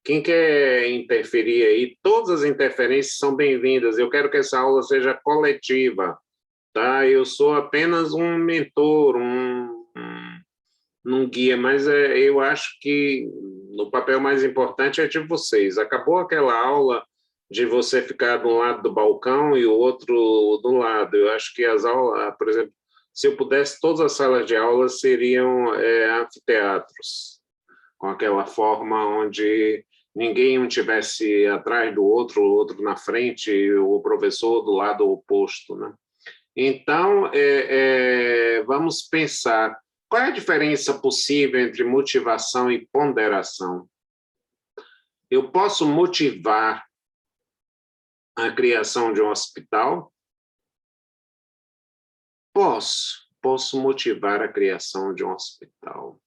Quem quer interferir aí? Todas as interferências são bem-vindas. Eu quero que essa aula seja coletiva, tá? Eu sou apenas um mentor, um guia, mas eu acho que o papel mais importante é de vocês. Acabou aquela aula de você ficar de um lado do balcão e o outro do lado. Eu acho que as aulas, por exemplo, se eu pudesse, todas as salas de aula seriam anfiteatros, com aquela forma onde ninguém um tivesse atrás do outro, o outro na frente, o professor do lado oposto, né? Então, vamos pensar, qual é a diferença possível entre motivação e ponderação? Eu posso motivar a criação de um hospital? Posso motivar a criação de um hospital.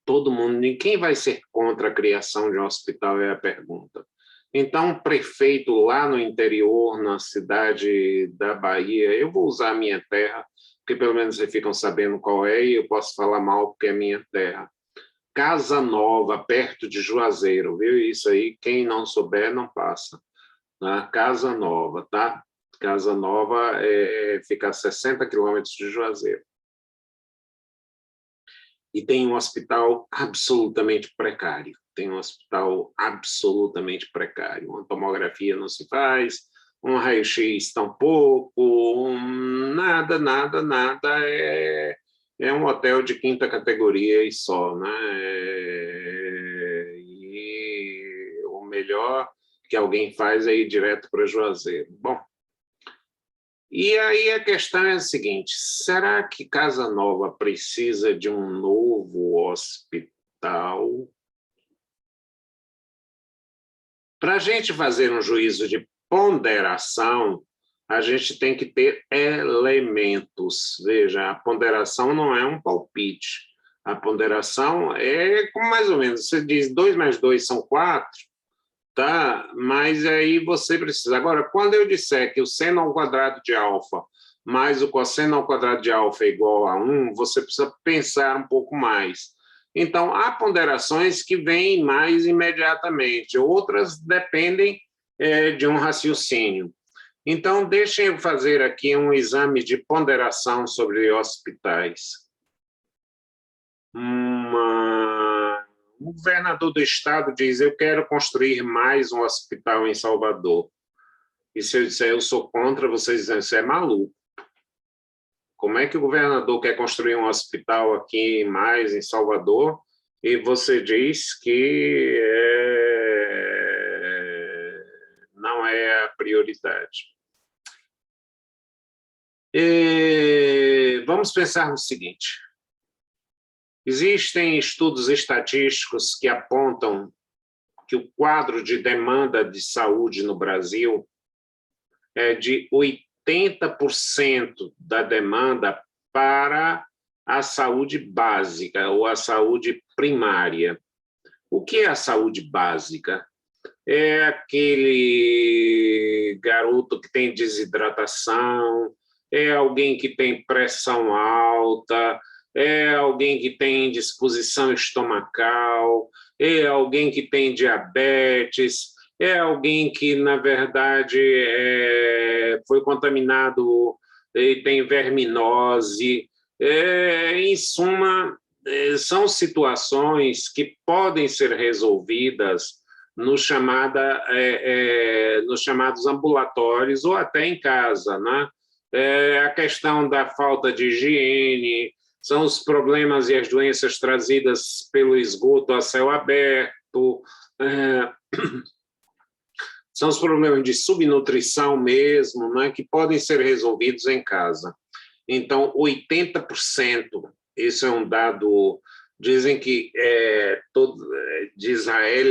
Todo mundo, quem vai ser contra a criação de um hospital é a pergunta. Então, um prefeito lá no interior, na cidade da Bahia, eu vou usar a minha terra, porque pelo menos vocês ficam sabendo qual é, e eu posso falar mal porque é minha terra. Casa Nova, perto de Juazeiro, viu? Isso aí, quem não souber, não passa. Tá? Casa Nova, tá? Casa Nova fica a 60 quilômetros de Juazeiro. E tem um hospital absolutamente precário. Tem um hospital absolutamente precário. Uma tomografia não se faz, um raio-x tampouco, nada. É um hotel de 5ª categoria e só, né? E o melhor que alguém faz é ir direto para Juazeiro. Bom, e aí a questão é a seguinte, será que Casa Nova precisa de um novo hospital? Para a gente fazer um juízo de ponderação, a gente tem que ter elementos. Veja, a ponderação não é um palpite. A ponderação é como mais ou menos, você diz 2 mais 2 são 4, tá? Mas aí você precisa... Agora, quando eu disser que o seno ao quadrado de alfa mais o cosseno ao quadrado de alfa é igual a 1, você precisa pensar um pouco mais. Então, há ponderações que vêm mais imediatamente, outras dependem de um raciocínio. Então, deixem eu fazer aqui um exame de ponderação sobre hospitais. O governador do estado diz, eu quero construir mais um hospital em Salvador. E se eu disser, eu sou contra, vocês dizem, você é maluco. Como é que o governador quer construir um hospital aqui mais em Salvador e você diz que não é a prioridade? Vamos pensar no seguinte. Existem estudos estatísticos que apontam que o quadro de demanda de saúde no Brasil é de 80% da demanda para a saúde básica ou a saúde primária. O que é a saúde básica? É aquele garoto que tem desidratação, é alguém que tem pressão alta, é alguém que tem indisposição estomacal, é alguém que tem diabetes, é alguém que, na verdade, foi contaminado e tem verminose. Em suma, são situações que podem ser resolvidas nos chamados ambulatórios ou até em casa, né? A questão da falta de higiene, são os problemas e as doenças trazidas pelo esgoto a céu aberto, são os problemas de subnutrição mesmo, né, que podem ser resolvidos em casa. Então, 80%, isso é um dado, dizem que de Israel,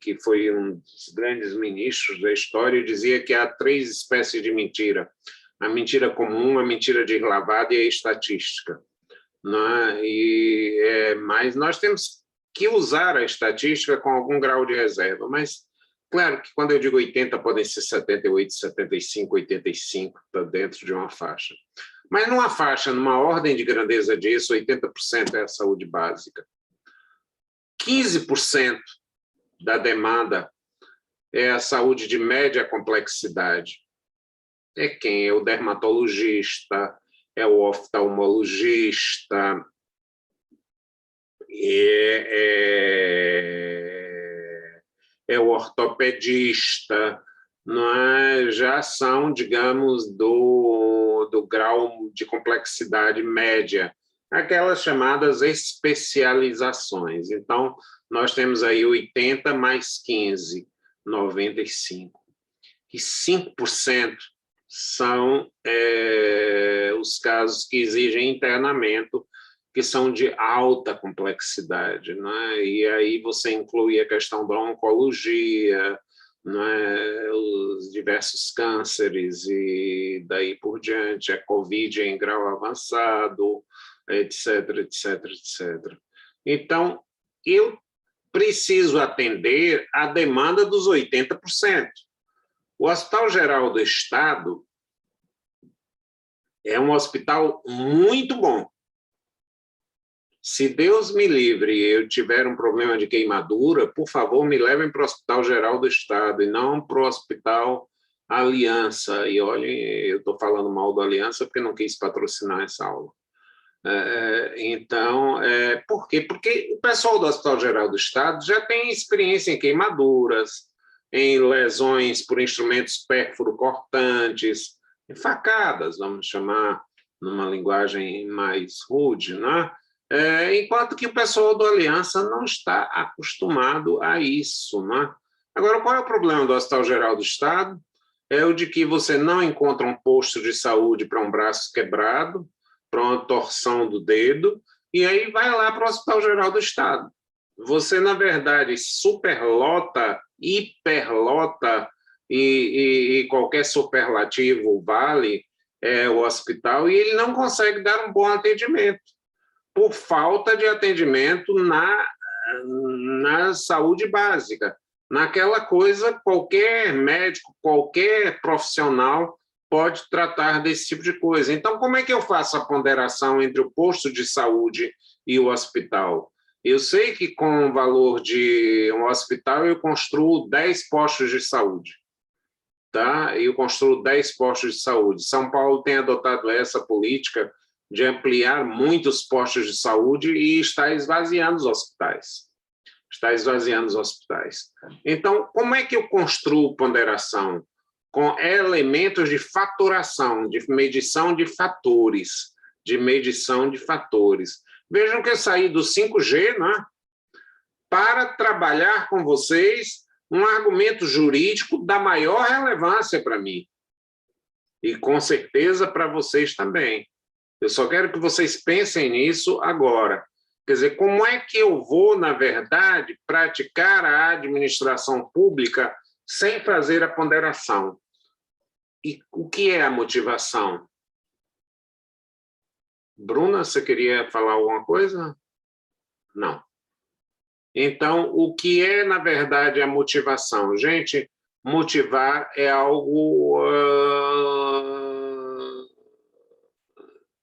que foi um dos grandes ministros da história, dizia que há 3 espécies de mentira. A mentira comum, a mentira de lavada e a estatística. Né? Mas nós temos que usar a estatística com algum grau de reserva, mas Claro que quando eu digo 80, podem ser 78, 75, 85, está dentro de uma faixa. Mas numa faixa, numa ordem de grandeza disso, 80% é a saúde básica. 15% da demanda é a saúde de média complexidade. É quem? É o dermatologista, é o oftalmologista, é o ortopedista, não é? Já são, digamos, do grau de complexidade média, aquelas chamadas especializações. Então, nós temos aí 80 mais 15, 95. E 5% são os casos que exigem internamento, que são de alta complexidade, né? E aí você inclui a questão da oncologia, né? Os diversos cânceres e daí por diante, a Covid em grau avançado, etc, etc, etc. Então, eu preciso atender a demanda dos 80%. O Hospital Geral do Estado é um hospital muito bom. Se Deus me livre e eu tiver um problema de queimadura, por favor, me levem para o Hospital Geral do Estado e não para o Hospital Aliança. E olhem, eu estou falando mal do Aliança porque não quis patrocinar essa aula. Então, por quê? Porque o pessoal do Hospital Geral do Estado já tem experiência em queimaduras, em lesões por instrumentos pérfuro-cortantes, em facadas, vamos chamar numa linguagem mais rude, né? Enquanto que o pessoal do Aliança não está acostumado a isso, né? Agora, qual é o problema do Hospital Geral do Estado? É o de que você não encontra um posto de saúde para um braço quebrado, para uma torção do dedo, e aí vai lá para o Hospital Geral do Estado. Você, na verdade, superlota, hiperlota, e qualquer superlativo vale o hospital, e ele não consegue dar um bom atendimento, por falta de atendimento na saúde básica. Naquela coisa, qualquer médico, qualquer profissional pode tratar desse tipo de coisa. Então, como é que eu faço a ponderação entre o posto de saúde e o hospital? Eu sei que com o valor de um hospital eu construo 10 postos de saúde. Tá? Eu construo 10 postos de saúde. São Paulo tem adotado essa política de ampliar muitos postos de saúde e está esvaziando os hospitais. Está esvaziando os hospitais. Então, como é que eu construo ponderação? Com elementos de faturação, de medição de fatores, Vejam que eu saí do 5G, né, para trabalhar com vocês um argumento jurídico da maior relevância para mim. E, com certeza, para vocês também. Eu só quero que vocês pensem nisso agora. Quer dizer, como é que eu vou, na verdade, praticar a administração pública sem fazer a ponderação? E o que é a motivação? Bruna, você queria falar alguma coisa? Não. Então, o que é, na verdade, a motivação? Gente, motivar é algo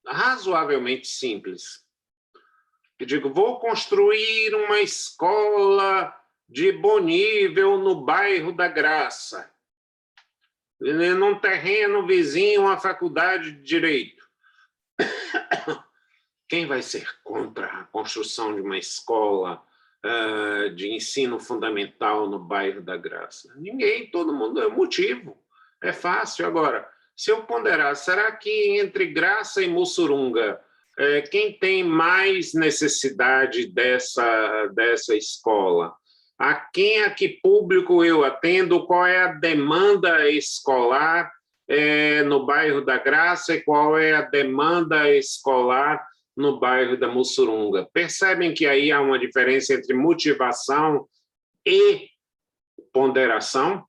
razoavelmente simples. Eu digo, vou construir uma escola de bom nível no bairro da Graça, num terreno vizinho à faculdade de Direito. Quem vai ser contra a construção de uma escola de ensino fundamental no bairro da Graça? Ninguém, todo mundo. É motivo, é fácil. Agora, se eu ponderar, será que entre Graça e Mussurunga, quem tem mais necessidade dessa escola? A que público eu atendo? Qual é a demanda escolar no bairro da Graça e qual é a demanda escolar no bairro da Mussurunga? Percebem que aí há uma diferença entre motivação e ponderação?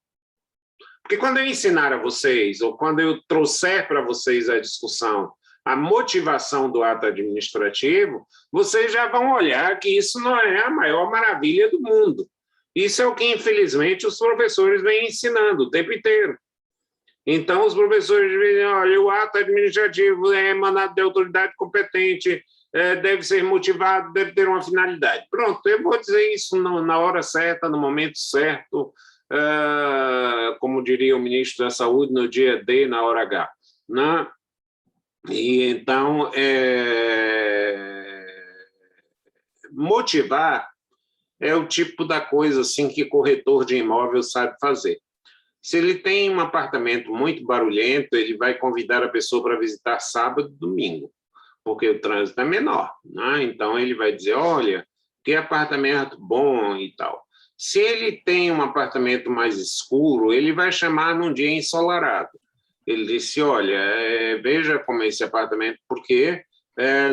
Porque quando eu ensinar a vocês, ou quando eu trouxer para vocês a discussão, a motivação do ato administrativo, vocês já vão olhar que isso não é a maior maravilha do mundo. Isso é o que, infelizmente, os professores vêm ensinando o tempo inteiro. Então, os professores dizem, olha, o ato administrativo é emanado de autoridade competente, deve ser motivado, deve ter uma finalidade. Pronto, eu vou dizer isso na hora certa, no momento certo, como diria o ministro da Saúde, no dia D, na hora H. Né? E então, motivar é o tipo da coisa assim, que corretor de imóvel sabe fazer. Se ele tem um apartamento muito barulhento, ele vai convidar a pessoa para visitar sábado e domingo, porque o trânsito é menor. Né? Então, ele vai dizer, olha, que apartamento bom e tal. Se ele tem um apartamento mais escuro, ele vai chamar num dia ensolarado. Ele disse, olha, veja como é esse apartamento, porque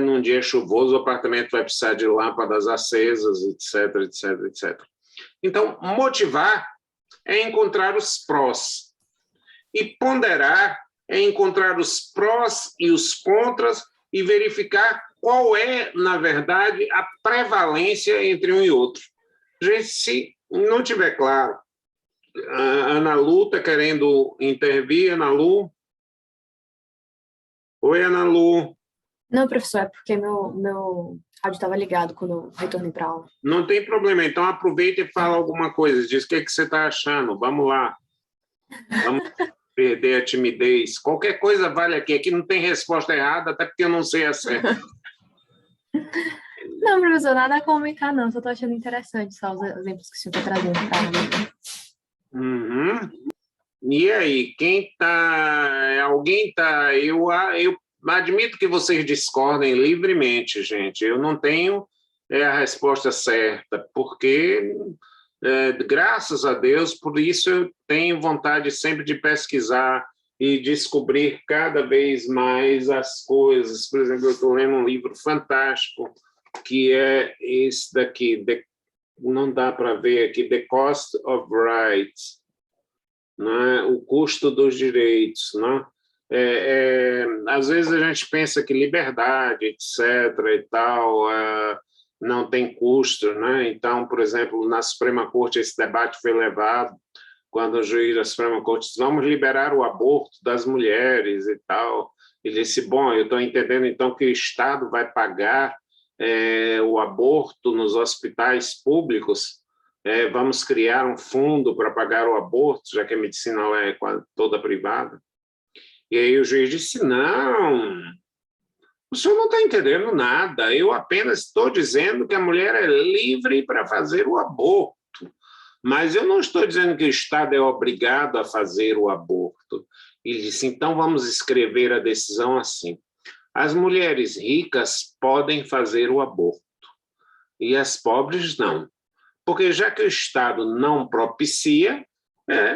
num dia chuvoso o apartamento vai precisar de lâmpadas acesas, etc, etc, etc. Então, motivar é encontrar os prós. E ponderar é encontrar os prós e os contras e verificar qual é, na verdade, a prevalência entre um e outro. Gente, se não tiver claro, a Ana Lu está querendo intervir, Ana Lu? Oi, Ana Lu. Não, professor, é porque meu áudio estava ligado quando eu retornei para a aula. Não tem problema, então aproveita e fala alguma coisa, diz o que você está achando, vamos lá. Vamos perder a timidez. Qualquer coisa vale aqui não tem resposta errada, até porque eu não sei a certa. Não, professor, nada a comentar, não, só estou achando interessante só os exemplos que o senhor está trazendo para mim. Uhum. E aí, alguém está... Eu admito que vocês discordem livremente, gente. Eu não tenho a resposta certa, porque, graças a Deus, por isso eu tenho vontade sempre de pesquisar e descobrir cada vez mais as coisas. Por exemplo, eu estou lendo um livro fantástico, que é esse daqui, não dá para ver aqui, The Cost of Rights, né? O custo dos direitos, né? Às vezes a gente pensa que liberdade, etc. e tal, não tem custo, né? Então, por exemplo, na Suprema Corte esse debate foi levado quando o juiz da Suprema Corte disse, vamos liberar o aborto das mulheres e tal. Ele disse, bom, eu estou entendendo então que o Estado vai pagar o aborto nos hospitais públicos, vamos criar um fundo para pagar o aborto, já que a medicina ela é toda privada. E aí o juiz disse, não, o senhor não está entendendo nada, eu apenas estou dizendo que a mulher é livre para fazer o aborto, mas eu não estou dizendo que o Estado é obrigado a fazer o aborto. Ele disse, então vamos escrever a decisão assim, as mulheres ricas podem fazer o aborto, e as pobres não, porque já que o Estado não propicia,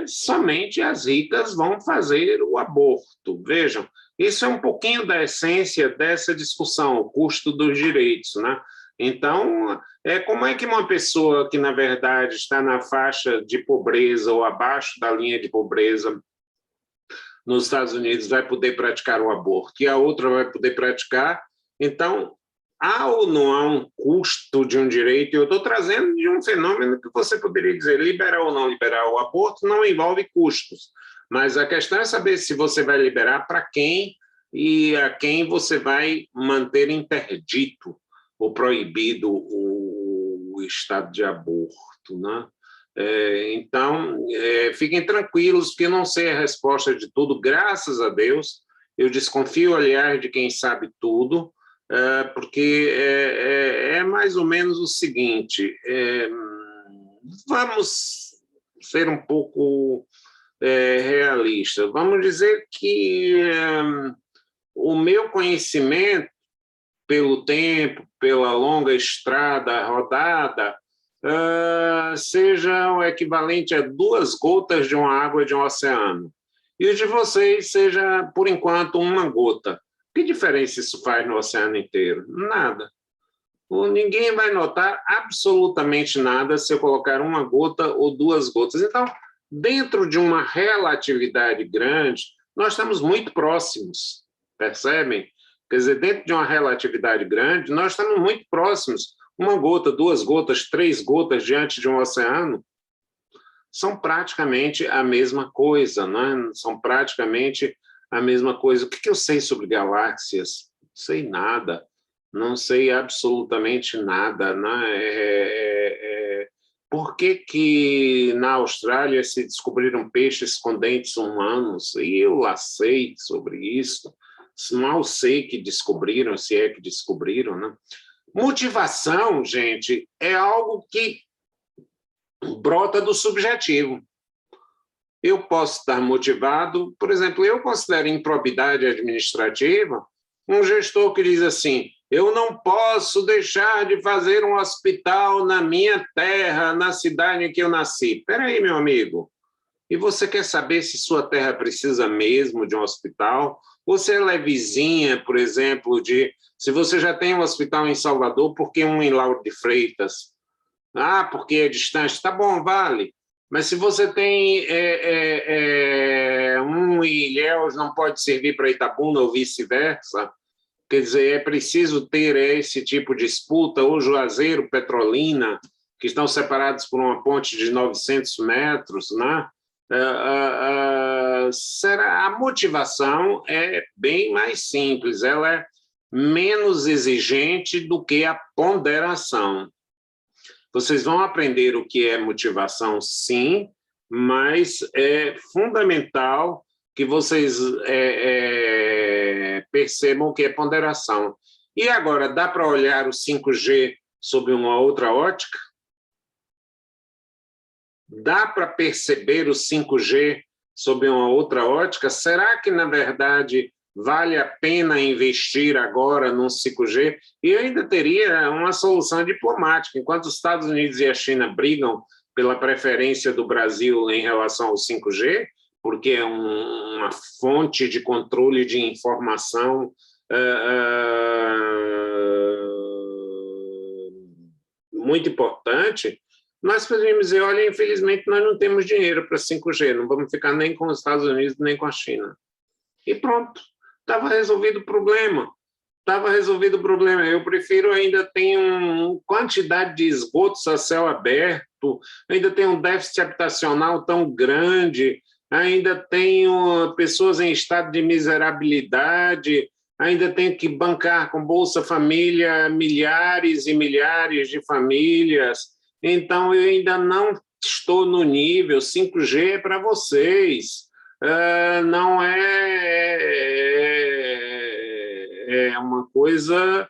somente as ricas vão fazer o aborto. Vejam, isso é um pouquinho da essência dessa discussão, o custo dos direitos, né? Então, como é que uma pessoa que, na verdade, está na faixa de pobreza ou abaixo da linha de pobreza nos Estados Unidos vai poder praticar o aborto e a outra vai poder praticar? Então, há ou não há um custo de um direito? Eu estou trazendo de um fenômeno que você poderia dizer, liberar ou não liberar o aborto não envolve custos, mas a questão é saber se você vai liberar para quem e a quem você vai manter interdito ou proibido o estado de aborto, né? Então, fiquem tranquilos que eu não sei a resposta de tudo, graças a Deus, eu desconfio, aliás, de quem sabe tudo, porque é mais ou menos o seguinte, vamos ser um pouco realistas, vamos dizer que o meu conhecimento, pelo tempo, pela longa estrada rodada, seja o equivalente a 2 gotas de uma água de um oceano, e o de vocês seja, por enquanto, 1 gota. Que diferença isso faz no oceano inteiro? Nada. Ninguém vai notar absolutamente nada se eu colocar 1 gota ou 2 gotas. Então, dentro de uma relatividade grande, nós estamos muito próximos, percebem? Quer dizer, dentro de uma relatividade grande, nós estamos muito próximos. 1 gota, 2 gotas, 3 gotas diante de um oceano são praticamente a mesma coisa, né? São praticamente a mesma coisa. O que eu sei sobre galáxias? Não sei nada, não sei absolutamente nada, né? Por que na Austrália se descobriram peixes com dentes humanos? E eu lá sei sobre isso, mal sei que descobriram, se é que descobriram, né? Motivação, gente, é algo que brota do subjetivo. Eu posso estar motivado, por exemplo, eu considero improbidade administrativa um gestor que diz assim: eu não posso deixar de fazer um hospital na minha terra, na cidade em que eu nasci. Espera aí, meu amigo. E você quer saber se sua terra precisa mesmo de um hospital? Ou se ela é vizinha, por exemplo, se você já tem um hospital em Salvador, por que um em Lauro de Freitas? Ah, porque é distante. Tá bom, vale. Mas se você tem um em Ilhéus, não pode servir para Itabuna ou vice-versa. Quer dizer, é preciso ter esse tipo de disputa, ou Juazeiro, Petrolina, que estão separados por uma ponte de 900 metros, né? A motivação é bem mais simples, ela é menos exigente do que a ponderação. Vocês vão aprender o que é motivação, sim, mas é fundamental que vocês percebam o que é ponderação. E agora, dá para olhar o 5G sob uma outra ótica? Dá para perceber o 5G sob uma outra ótica? Será que, na verdade, vale a pena investir agora num 5G? E eu ainda teria uma solução diplomática. Enquanto os Estados Unidos e a China brigam pela preferência do Brasil em relação ao 5G, porque é uma fonte de controle de informação muito importante, nós poderíamos dizer: olha, infelizmente nós não temos dinheiro para 5G, não vamos ficar nem com os Estados Unidos nem com a China. E pronto, estava resolvido o problema. Estava resolvido o problema. Eu prefiro ainda ter uma quantidade de esgotos a céu aberto, ainda tem um déficit habitacional tão grande, ainda tenho pessoas em estado de miserabilidade, ainda tenho que bancar com Bolsa Família milhares e milhares de famílias. Então, eu ainda não estou no nível 5G é para vocês. Não é uma coisa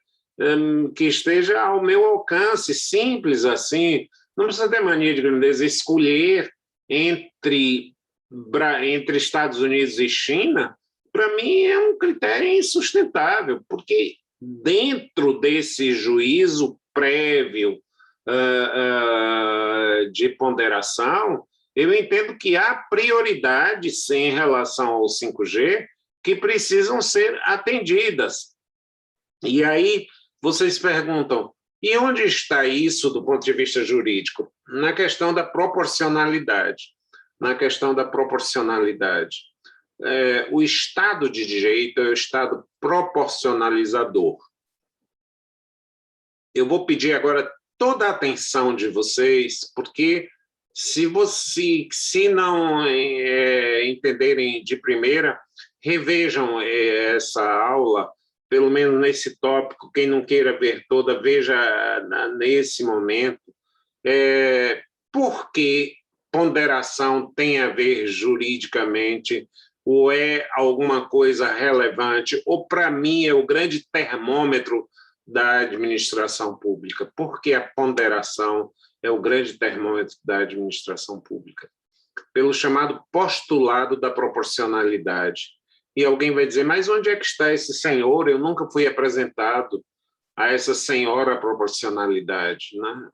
que esteja ao meu alcance, simples assim. Não precisa ter mania de grandeza. Escolher entre Estados Unidos e China, para mim, é um critério insustentável, porque dentro desse juízo prévio de ponderação, eu entendo que há prioridades em relação ao 5G que precisam ser atendidas. E aí vocês perguntam: e onde está isso do ponto de vista jurídico? Na questão da proporcionalidade. Na questão da proporcionalidade. O Estado de Direito é o Estado proporcionalizador. Eu vou pedir agora toda a atenção de vocês, porque se não entenderem de primeira, revejam essa aula, pelo menos nesse tópico. Quem não queira ver toda, veja nesse momento. Por que ponderação tem a ver juridicamente, ou é alguma coisa relevante, ou para mim é o grande termômetro da administração pública? Porque a ponderação é o grande termômetro da administração pública, pelo chamado postulado da proporcionalidade. E alguém vai dizer: mas onde é que está esse senhor? Eu nunca fui apresentado a essa senhora proporcionalidade, né?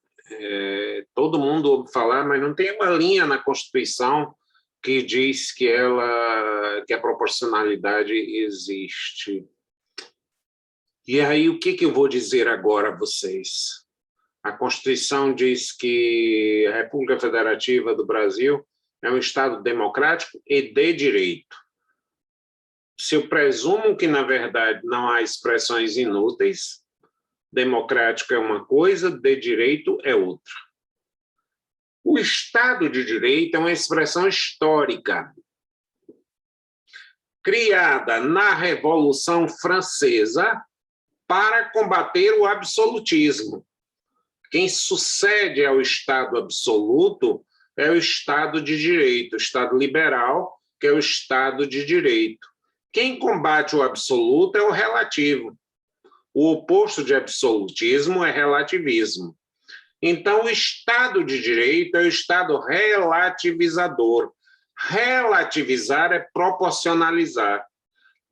Todo mundo ouve falar, mas não tem uma linha na Constituição que diz que a proporcionalidade existe. E aí, o que eu vou dizer agora a vocês? A Constituição diz que a República Federativa do Brasil é um Estado democrático e de direito. Se eu presumo que, na verdade, não há expressões inúteis, democrático é uma coisa, de direito é outra. O Estado de Direito é uma expressão histórica, criada na Revolução Francesa para combater o absolutismo. Quem sucede ao Estado absoluto é o Estado de Direito, o Estado liberal, que é o Estado de Direito. Quem combate o absoluto é o relativo. O oposto de absolutismo é relativismo. Então, o Estado de Direito é o Estado relativizador. Relativizar é proporcionalizar.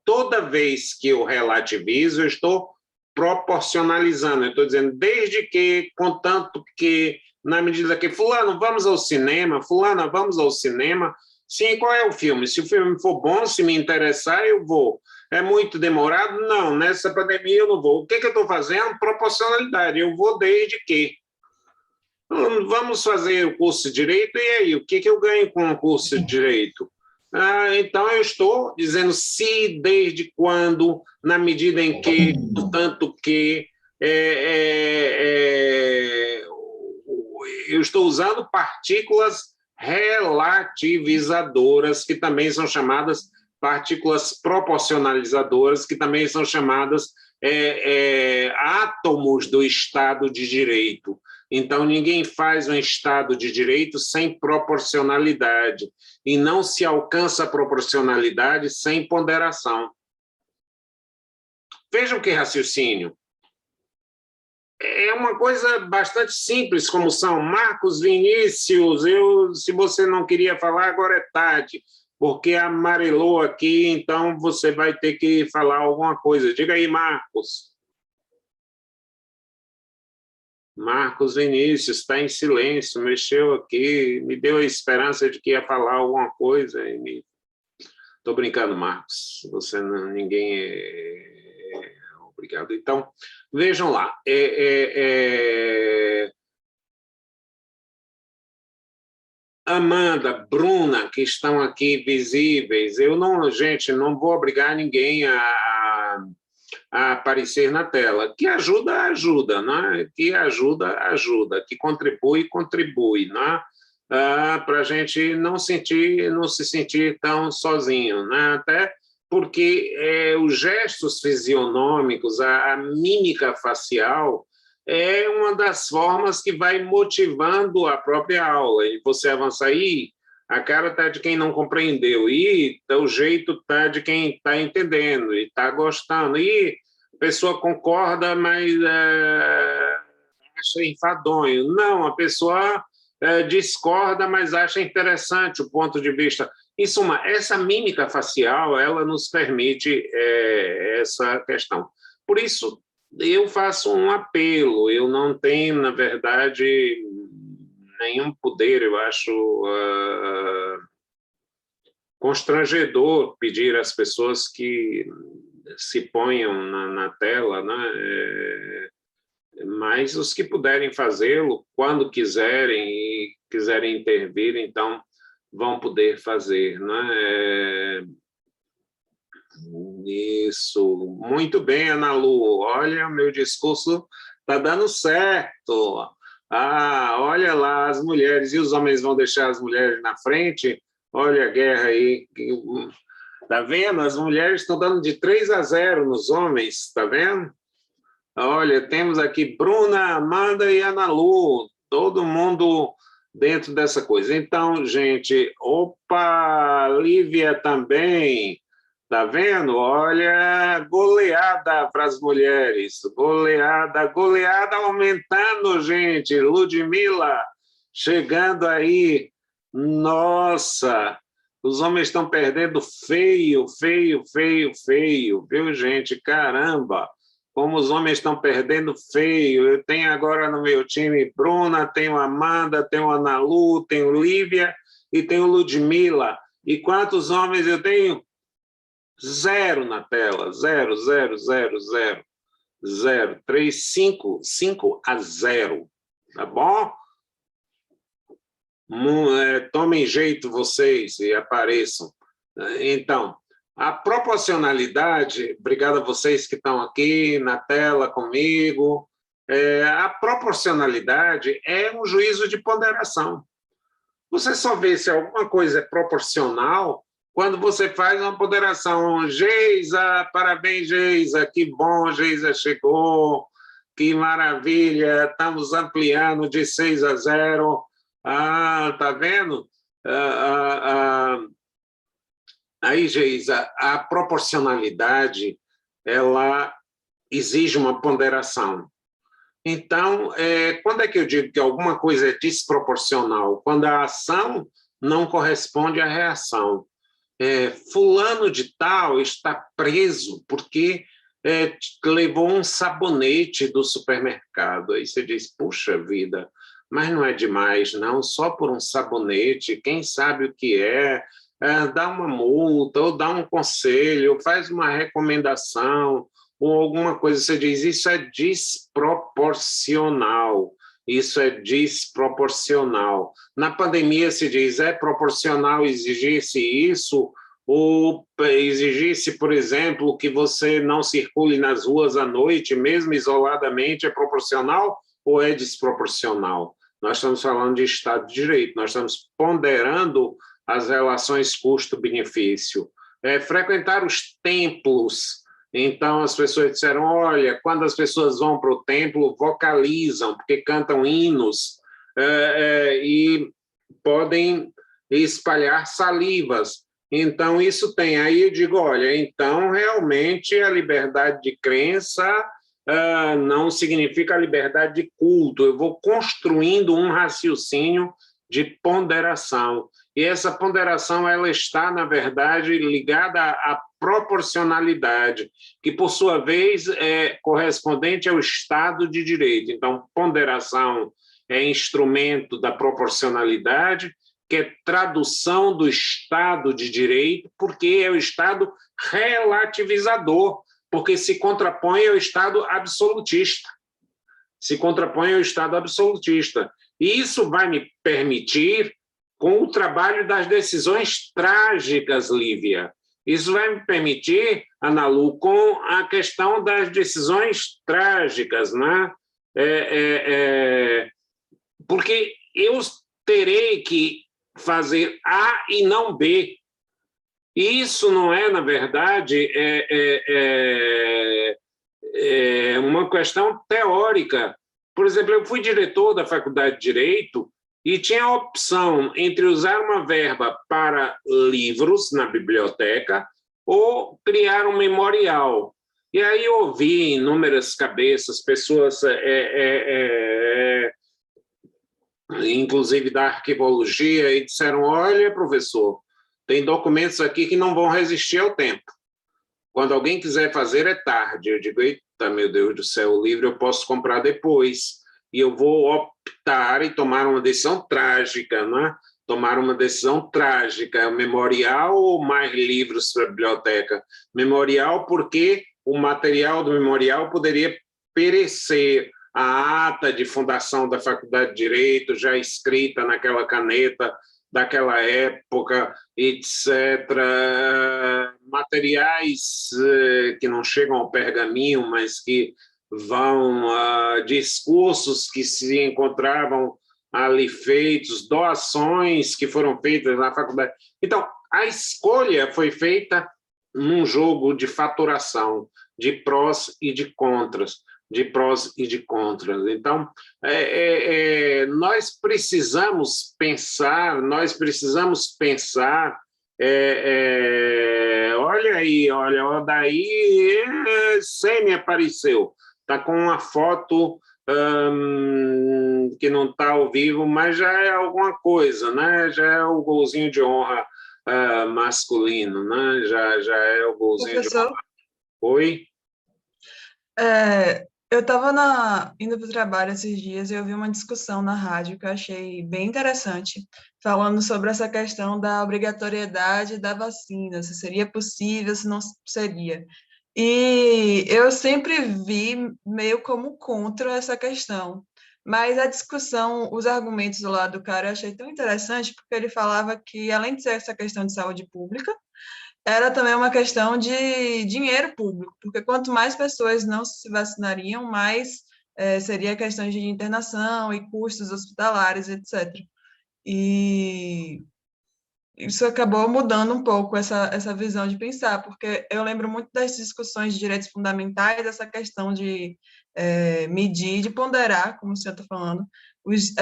Toda vez que eu relativizo, eu estou proporcionalizando. Eu estou dizendo, desde que, contanto que, na medida que, fulano, vamos ao cinema, fulana, vamos ao cinema. Sim, qual é o filme? Se o filme for bom, se me interessar, eu vou. É muito demorado? Não, nessa pandemia eu não vou. O que eu estou fazendo? Proporcionalidade. Eu vou desde que. Vamos fazer o curso de Direito, e aí? O que eu ganho com o curso de Direito? Então, eu estou dizendo se, desde quando, na medida em que, portanto que, eu estou usando partículas relativizadoras, que também são chamadas partículas proporcionalizadoras, que também são chamadas átomos do Estado de Direito. Então, ninguém faz um Estado de Direito sem proporcionalidade, e não se alcança a proporcionalidade sem ponderação. Vejam que raciocínio. É uma coisa bastante simples, como são Marcos, Vinícius, se você não queria falar, agora é tarde, porque amarelou aqui, então você vai ter que falar alguma coisa. Diga aí, Marcos. Marcos Vinícius está em silêncio, mexeu aqui, me deu a esperança de que ia falar alguma coisa. Estou brincando, Marcos. Você não, ninguém é obrigado. Então, vejam lá. Amanda, Bruna, que estão aqui visíveis. Gente, não vou obrigar ninguém a aparecer na tela. Que ajuda, ajuda, né? Que ajuda, ajuda. Que contribui, contribui, né? Para a gente não se sentir tão sozinho, né? Até porque os gestos fisionômicos, a mímica facial, é uma das formas que vai motivando a própria aula. E você avança aí, a cara está de quem não compreendeu, e o jeito está de quem está entendendo, e está gostando. E a pessoa concorda, mas acha enfadonho. Não, a pessoa discorda, mas acha interessante o ponto de vista. Em suma, essa mímica facial, ela nos permite essa questão. Por isso, eu faço um apelo. Eu não tenho, na verdade, nenhum poder, eu acho constrangedor pedir às pessoas que se ponham na tela, né? Mas os que puderem fazê-lo, quando quiserem e quiserem intervir, então vão poder fazer, né? Isso, muito bem, Ana Lu. Olha, o meu discurso está dando certo. Olha lá, as mulheres, e os homens vão deixar as mulheres na frente? Olha a guerra aí. Está vendo? As mulheres estão dando de 3-0 nos homens, está vendo? Olha, temos aqui Bruna, Amanda e Ana Lu, todo mundo dentro dessa coisa. Então, gente, opa, Lívia também, tá vendo? Olha, goleada para as mulheres, goleada aumentando, gente. Ludmila, chegando aí, nossa, os homens estão perdendo feio, viu, gente? Caramba! Como os homens estão perdendo feio. Eu tenho agora no meu time Bruna, tenho Amanda, tenho Ana Lu, tenho Lívia e tenho Ludmila. E quantos homens eu tenho? 0 na tela. 0. 5-0. Tá bom? Tomem jeito vocês e apareçam. Então, a proporcionalidade, obrigado a vocês que estão aqui na tela comigo, a proporcionalidade é um juízo de ponderação. Você só vê se alguma coisa é proporcional quando você faz uma ponderação. Geisa, parabéns, Geisa, que bom, Geisa chegou, que maravilha, estamos ampliando de 6-0. Ah, tá vendo? Aí, Geisa, a proporcionalidade, ela exige uma ponderação. Então, quando é que eu digo que alguma coisa é desproporcional? Quando a ação não corresponde à reação. Fulano de tal está preso porque levou um sabonete do supermercado. Aí você diz, puxa vida, mas não é demais, não, só por um sabonete, quem sabe o que dá uma multa, ou dá um conselho, ou faz uma recomendação, ou alguma coisa, você diz, isso é desproporcional, isso é desproporcional. Na pandemia se diz, é proporcional exigir-se isso, ou exigir-se, por exemplo, que você não circule nas ruas à noite, mesmo isoladamente, é proporcional ou é desproporcional? Nós estamos falando de Estado de Direito, nós estamos ponderando as relações custo-benefício. Frequentar os templos. Então, as pessoas disseram, olha, quando as pessoas vão para o templo, vocalizam, porque cantam hinos e podem espalhar salivas. Então, isso tem. Aí eu digo, olha, então, realmente, a liberdade de crença não significa a liberdade de culto. Eu vou construindo um raciocínio de ponderação. E essa ponderação, ela está, na verdade, ligada à proporcionalidade, que, por sua vez, é correspondente ao Estado de Direito. Então, ponderação é instrumento da proporcionalidade, que é tradução do Estado de Direito, porque é o Estado relativizador, porque se contrapõe ao Estado absolutista. Se contrapõe ao Estado absolutista. E isso vai me permitir, com o trabalho das decisões trágicas, Lívia, isso vai me permitir, Ana Lu, com a questão das decisões trágicas, né? Porque eu terei que fazer A e não B. Isso não é, na verdade, uma questão teórica. Por exemplo, eu fui diretor da Faculdade de Direito e tinha a opção entre usar uma verba para livros na biblioteca ou criar um memorial. E aí eu ouvi inúmeras cabeças, pessoas, inclusive da arquivologia, e disseram, olha, professor, tem documentos aqui que não vão resistir ao tempo. Quando alguém quiser fazer, é tarde. Eu digo, eita, meu Deus do céu, o livro eu posso comprar depois. E eu vou optar e tomar uma decisão trágica, né? Tomar uma decisão trágica. Memorial ou mais livros para a biblioteca? Memorial porque o material do memorial poderia perecer. A ata de fundação da Faculdade de Direito, já escrita naquela caneta daquela época, etc. Materiais que não chegam ao pergaminho, mas que vão, discursos que se encontravam ali feitos, doações que foram feitas na faculdade. Então, a escolha foi feita num jogo de faturação, de prós e de contras, de prós e de contras. Então, nós precisamos pensar, olha aí, olha, o daí Semi apareceu, está com uma foto que não está ao vivo, mas já é alguma coisa, né? Já é o golzinho de honra masculino, né? Já é o golzinho de honra. Oi? Eu estava indo para o trabalho esses dias e eu vi uma discussão na rádio que eu achei bem interessante, falando sobre essa questão da obrigatoriedade da vacina, se seria possível, se não seria. E eu sempre vi meio como contra essa questão, mas a discussão, os argumentos do lado do cara eu achei tão interessante, porque ele falava que, além de ser essa questão de saúde pública, era também uma questão de dinheiro público, porque quanto mais pessoas não se vacinariam, mais seria questão de internação e custos hospitalares, etc. E isso acabou mudando um pouco essa visão de pensar, porque eu lembro muito das discussões de direitos fundamentais, essa questão de medir, de ponderar, como o senhor está falando, os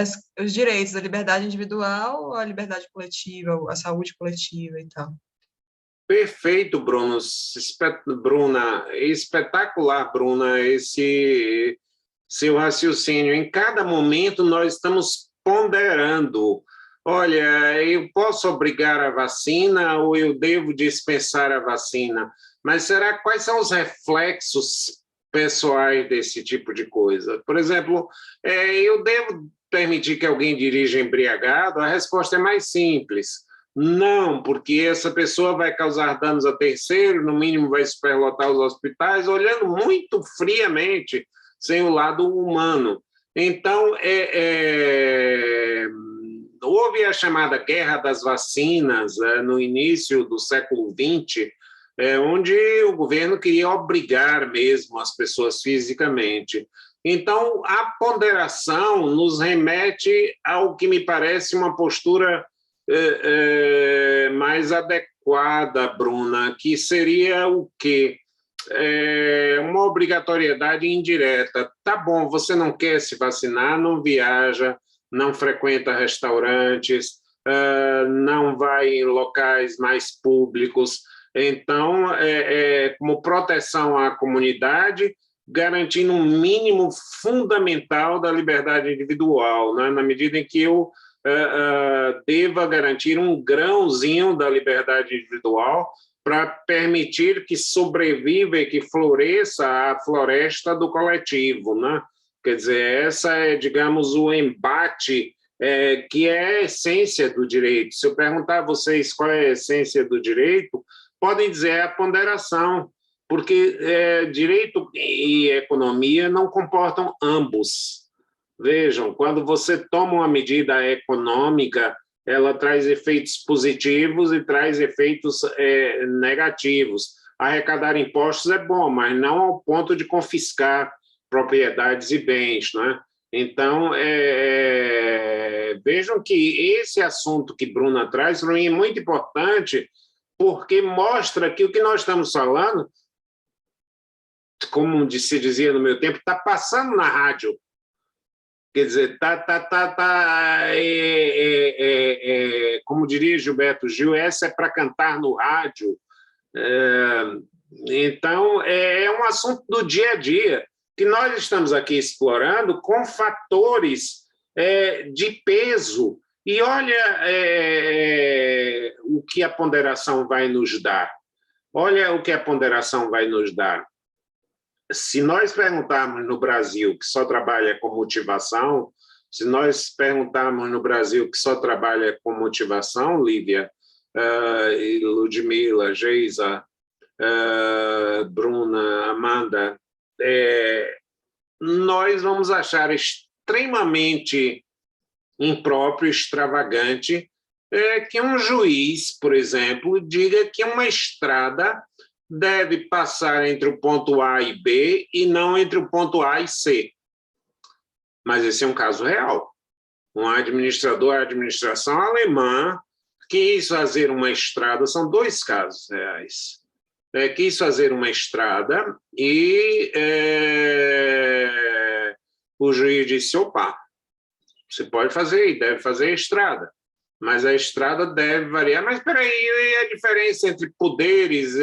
direitos, a liberdade individual, a liberdade coletiva, a saúde coletiva e tal. Perfeito, Bruno. Bruna, espetacular, Bruna, esse seu raciocínio. Em cada momento nós estamos ponderando. Olha, eu posso obrigar a vacina ou eu devo dispensar a vacina? Mas será quais são os reflexos pessoais desse tipo de coisa? Por exemplo, eu devo permitir que alguém dirija embriagado? A resposta é mais simples. Não, porque essa pessoa vai causar danos a terceiro, no mínimo vai superlotar os hospitais, olhando muito friamente, sem o lado humano. Então, houve a chamada Guerra das Vacinas, no início do século XX, onde o governo queria obrigar mesmo as pessoas fisicamente. Então, a ponderação nos remete ao que me parece uma postura mais adequada, Bruna, que seria o quê? Uma obrigatoriedade indireta. Tá bom, você não quer se vacinar, não viaja, não frequenta restaurantes, não vai em locais mais públicos. Então, como proteção à comunidade, garantindo um mínimo fundamental da liberdade individual, né? Na medida em que eu deva garantir um grãozinho da liberdade individual para permitir que sobreviva e que floresça a floresta do coletivo, né? Quer dizer, essa é, digamos, o embate que é a essência do direito. Se eu perguntar a vocês qual é a essência do direito, podem dizer a ponderação, porque direito e economia não comportam ambos. Vejam, quando você toma uma medida econômica, ela traz efeitos positivos e traz efeitos negativos. Arrecadar impostos é bom, mas não ao ponto de confiscar propriedades e bens, né? Então, vejam que esse assunto que Bruna traz para mim é muito importante, porque mostra que o que nós estamos falando, como se dizia no meu tempo, está passando na rádio. Quer dizer, como diria Gilberto Gil, essa é para cantar no rádio. Então, é um assunto do dia a dia, que nós estamos aqui explorando com fatores de peso. E olha o que a ponderação vai nos dar. Olha o que a ponderação vai nos dar. Se nós perguntarmos no Brasil que só trabalha com motivação, se nós perguntarmos no Brasil que só trabalha com motivação, Lívia, Ludmila, Geisa, Bruna, Amanda, nós vamos achar extremamente impróprio, extravagante, que um juiz, por exemplo, diga que uma estrada deve passar entre o ponto A e B e não entre o ponto A e C. Mas esse é um caso real. Um administrador, a administração alemã, quis fazer uma estrada, são dois casos reais. Quis fazer uma estrada e o juiz disse, opa, você pode fazer e deve fazer a estrada, mas a estrada deve variar. Mas, espera aí, e a diferença entre poderes?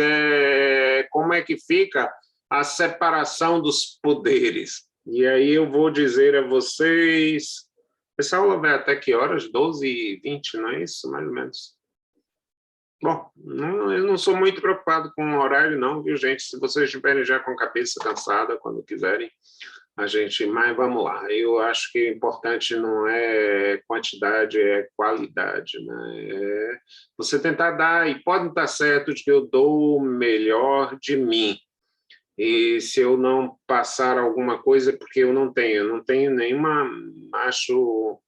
Como é que fica a separação dos poderes? E aí eu vou dizer a vocês... Essa aula vai até que horas? 12h20, não é isso? Mais ou menos. Bom, eu não sou muito preocupado com o horário, não, viu, gente? Se vocês estiverem já com a cabeça cansada, quando quiserem, mas vamos lá. Eu acho que o importante não é quantidade, é qualidade, né? Você tentar dar, e pode estar certo de que eu dou o melhor de mim. E se eu não passar alguma coisa, é porque eu não tenho nenhuma... Acho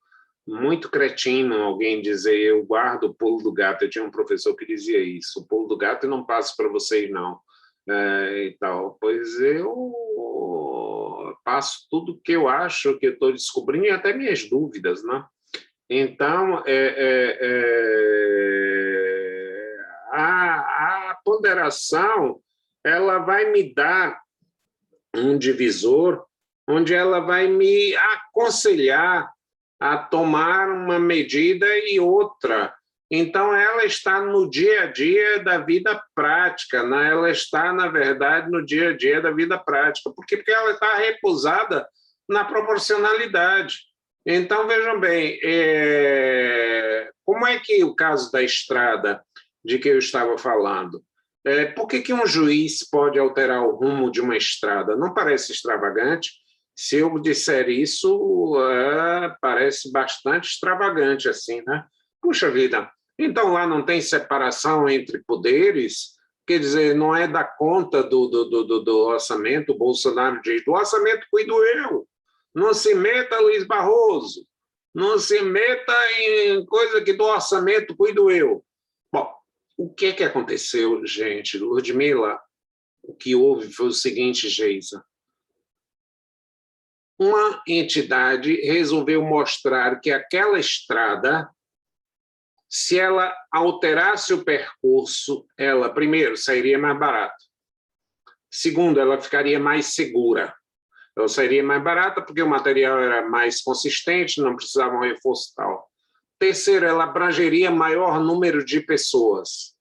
muito cretino alguém dizer eu guardo o pulo do gato. Eu tinha um professor que dizia isso, o pulo do gato eu não passo para vocês, não. E tal. Pois eu passo tudo que eu acho que eu estou descobrindo e até minhas dúvidas, né? Então, a ponderação ela vai me dar um divisor onde ela vai me aconselhar a tomar uma medida e outra. Então, ela está no dia a dia da vida prática, né? Ela está, na verdade, no dia a dia da vida prática. Por quê? Porque ela está repousada na proporcionalidade. Então, vejam bem, como é que o caso da estrada de que eu estava falando? Por que um juiz pode alterar o rumo de uma estrada? Não parece extravagante? Se eu disser isso, parece bastante extravagante, assim, né? Puxa vida, então lá não tem separação entre poderes? Quer dizer, não é da conta do orçamento, o Bolsonaro diz, do orçamento cuido eu. Não se meta, Luiz Barroso. Não se meta em coisa que do orçamento cuido eu. Bom, o que aconteceu, gente? Ludmila, o que houve foi o seguinte, Geisa. Uma entidade resolveu mostrar que aquela estrada, se ela alterasse o percurso, ela, primeiro, sairia mais barata. Segundo, ela ficaria mais segura. Ela sairia mais barata porque o material era mais consistente, não precisava um reforço tal. Terceiro, ela abrangeria maior número de pessoas.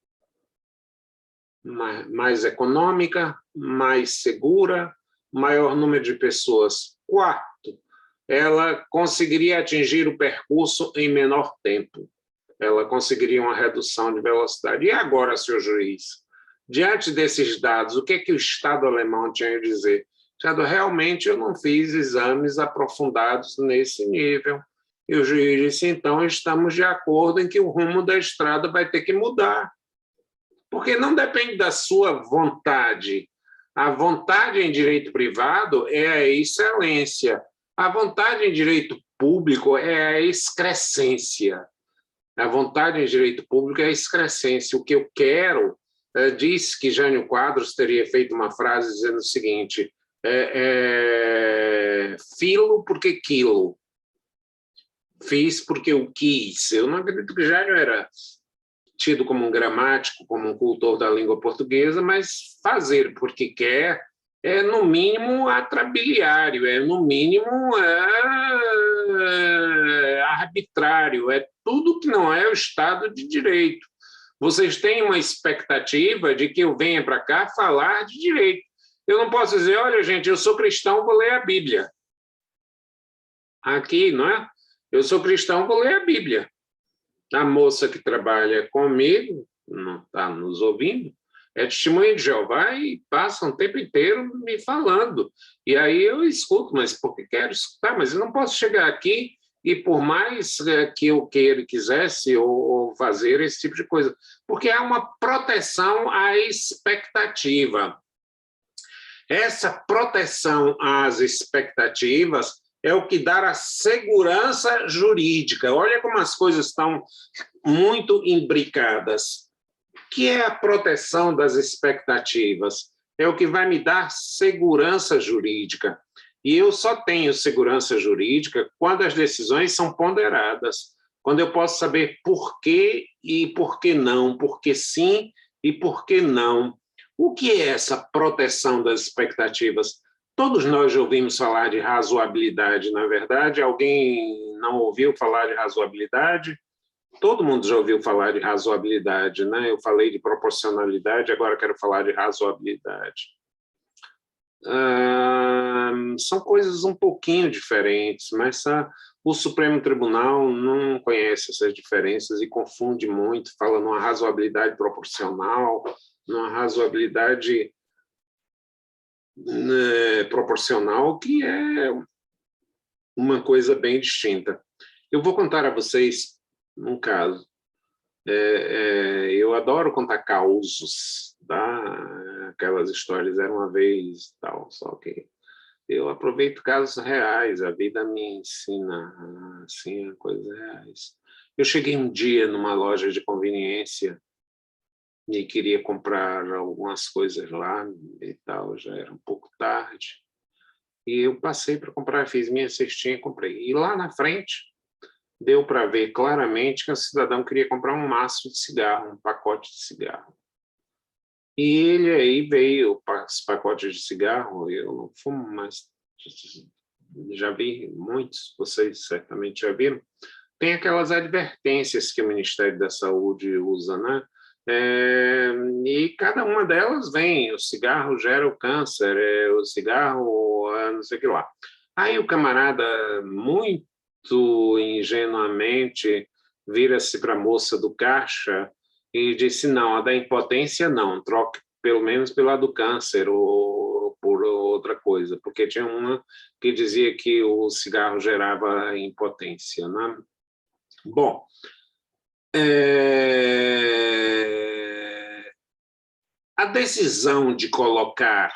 Mais econômica, mais segura, maior número de pessoas. Quarto, ela conseguiria atingir o percurso em menor tempo. Ela conseguiria uma redução de velocidade. E agora, senhor juiz, diante desses dados, o que o Estado alemão tinha a dizer? Estado, realmente eu não fiz exames aprofundados nesse nível. E o juiz disse, então, estamos de acordo em que o rumo da estrada vai ter que mudar. Porque não depende da sua vontade. A vontade em direito privado é a excelência. A vontade em direito público é a excrescência. A vontade em direito público é a excrescência. O que eu quero, disse que Jânio Quadros teria feito uma frase dizendo o seguinte, filo porque quilo. Fiz porque eu quis. Eu não acredito que Jânio era tido como um gramático, como um cultor da língua portuguesa, mas fazer porque quer é, no mínimo, atrabiliário, é, no mínimo, arbitrário, é tudo que não é o Estado de Direito. Vocês têm uma expectativa de que eu venha para cá falar de direito. Eu não posso dizer, olha, gente, eu sou cristão, vou ler a Bíblia. Aqui, não é? Eu sou cristão, vou ler a Bíblia. A moça que trabalha comigo, não está nos ouvindo, é testemunha de Jeová e passa um tempo inteiro me falando. E aí eu escuto, mas porque quero escutar, mas eu não posso chegar aqui e por mais que eu queira e quisesse ou fazer esse tipo de coisa, porque há uma proteção à expectativa. Essa proteção às expectativas é o que dá a segurança jurídica. Olha como as coisas estão muito imbricadas. O que é a proteção das expectativas? É o que vai me dar segurança jurídica. E eu só tenho segurança jurídica quando as decisões são ponderadas, quando eu posso saber por quê e por que não, por que sim e por que não. O que é essa proteção das expectativas? Todos nós já ouvimos falar de razoabilidade, na verdade. Alguém não ouviu falar de razoabilidade? Todo mundo já ouviu falar de razoabilidade, né? Eu falei de proporcionalidade, agora quero falar de razoabilidade. São coisas um pouquinho diferentes, mas o Supremo Tribunal não conhece essas diferenças e confunde muito, fala numa razoabilidade proporcional, numa razoabilidade proporcional, que é uma coisa bem distinta. Eu vou contar a vocês um caso. Eu adoro contar causos, tá? Aquelas histórias era uma vez, tal, só que eu aproveito casos reais, a vida me ensina assim, coisas reais. Eu cheguei um dia numa loja de conveniência e queria comprar algumas coisas lá e tal, já era um pouco tarde. E eu passei para comprar, fiz minha cestinha e comprei. E lá na frente deu para ver claramente que o cidadão queria comprar um maço de cigarro, um pacote de cigarro. E ele aí veio, os pacotes de cigarro, eu não fumo, mas já vi muitos, vocês certamente já viram, tem aquelas advertências que o Ministério da Saúde usa, né? E cada uma delas vem, o cigarro gera o câncer, o cigarro, não sei o que lá. Aí o camarada, muito ingenuamente, vira-se para a moça do caixa e disse, não, a da impotência não, troque pelo menos pela do câncer ou por outra coisa, porque tinha uma que dizia que o cigarro gerava impotência, né? Bom, a decisão de colocar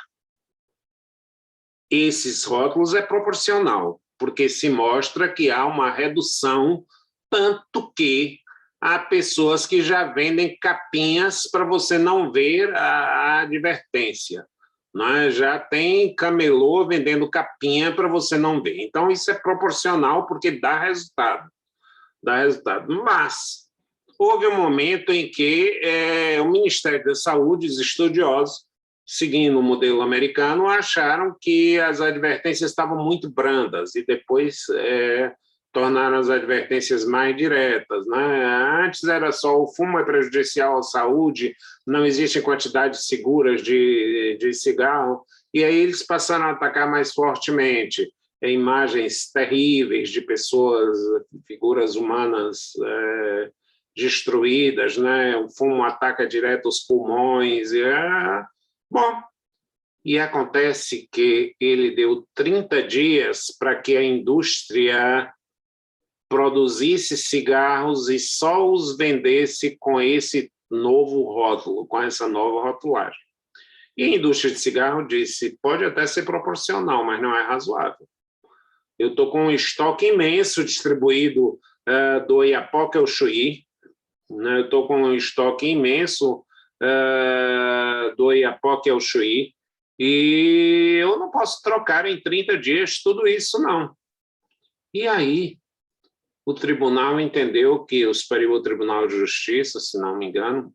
esses rótulos é proporcional, porque se mostra que há uma redução, tanto que há pessoas que já vendem capinhas para você não ver a advertência. Né? Já tem camelô vendendo capinha para você não ver. Então, isso é proporcional porque dá resultado. Mas houve um momento em que o Ministério da Saúde, os estudiosos, seguindo o modelo americano, acharam que as advertências estavam muito brandas e depois tornaram as advertências mais diretas. Né? Antes era só o fumo é prejudicial à saúde, não existem quantidades seguras de cigarro, e aí eles passaram a atacar mais fortemente imagens terríveis de pessoas, figuras humanas destruídas, né? O fumo ataca direto os pulmões. Bom, e acontece que ele deu 30 dias para que a indústria produzisse cigarros e só os vendesse com esse novo rótulo, com essa nova rotulagem. E a indústria de cigarro disse, pode até ser proporcional, mas não é razoável. Eu estou com um estoque imenso distribuído do Oiapoque ao Chuí, né? Eu estou com um estoque imenso do Oiapoque ao Chuí, e eu não posso trocar em 30 dias tudo isso, não. E aí, o tribunal entendeu que, o Superior Tribunal de Justiça, se não me engano,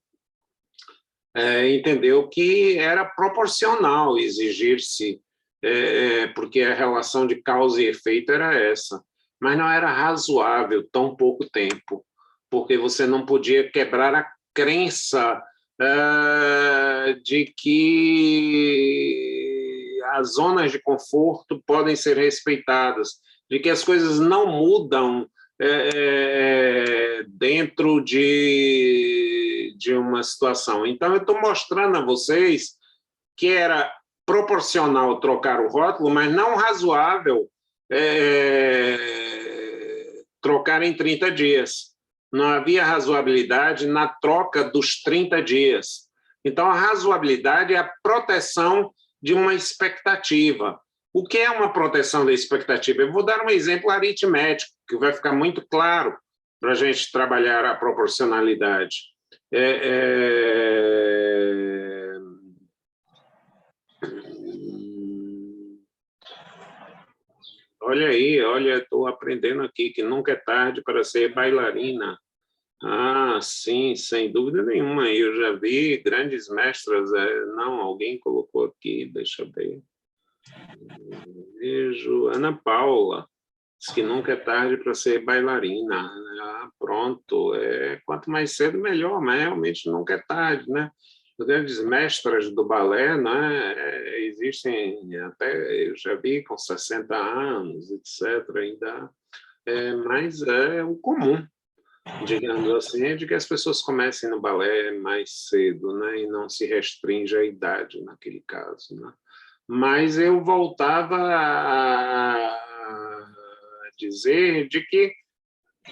entendeu que era proporcional exigir-se, porque a relação de causa e efeito era essa, mas não era razoável tão pouco tempo, porque você não podia quebrar a crença de que as zonas de conforto podem ser respeitadas, de que as coisas não mudam dentro de uma situação. Então, eu estou mostrando a vocês que era proporcional trocar o rótulo, mas não razoável trocar em 30 dias. Não havia razoabilidade na troca dos 30 dias. Então, a razoabilidade é a proteção de uma expectativa. O que é uma proteção da expectativa? Eu vou dar um exemplo aritmético, que vai ficar muito claro para a gente trabalhar a proporcionalidade. Olha aí, olha, estou aprendendo aqui que nunca é tarde para ser bailarina. Ah, sim, sem dúvida nenhuma. Eu já vi grandes mestras. Não, alguém colocou aqui, deixa eu ver. Vejo Ana Paula, diz que nunca é tarde para ser bailarina. Ah, pronto, quanto mais cedo, melhor, mas realmente nunca é tarde, né? As grandes mestras do balé, né? Existem até, eu já vi, com 60 anos, etc. ainda, mas é o comum, digamos assim, de que as pessoas comecem no balé mais cedo, né? E não se restringe à idade naquele caso, né? Mas eu voltava a dizer de que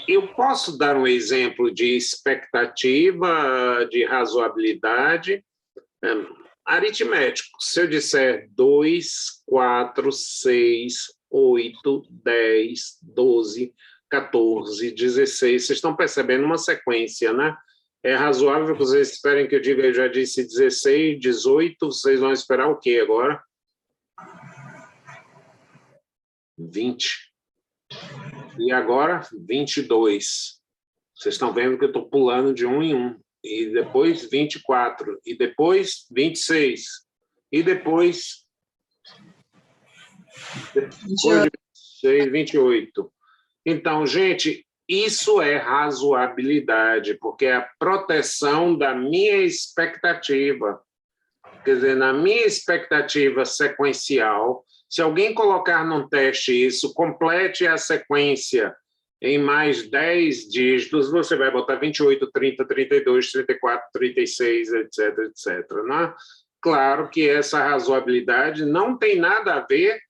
eu posso dar um exemplo de expectativa, de razoabilidade aritmético. Se eu disser 2, 4, 6, 8, 10, 12, 14, 16, vocês estão percebendo uma sequência, né? É razoável que vocês esperem que eu diga, eu já disse 16, 18, vocês vão esperar o quê agora? 20. E agora, 22. Vocês estão vendo que eu estou pulando de um em um. E depois 24. E depois 26. E depois 26, 28. Então, gente, isso é razoabilidade, porque é a proteção da minha expectativa. Quer dizer, na minha expectativa sequencial, se alguém colocar num teste isso, complete a sequência em mais 10 dígitos, você vai botar 28, 30, 32, 34, 36, etc, etc. Né? Claro que essa razoabilidade não tem nada a ver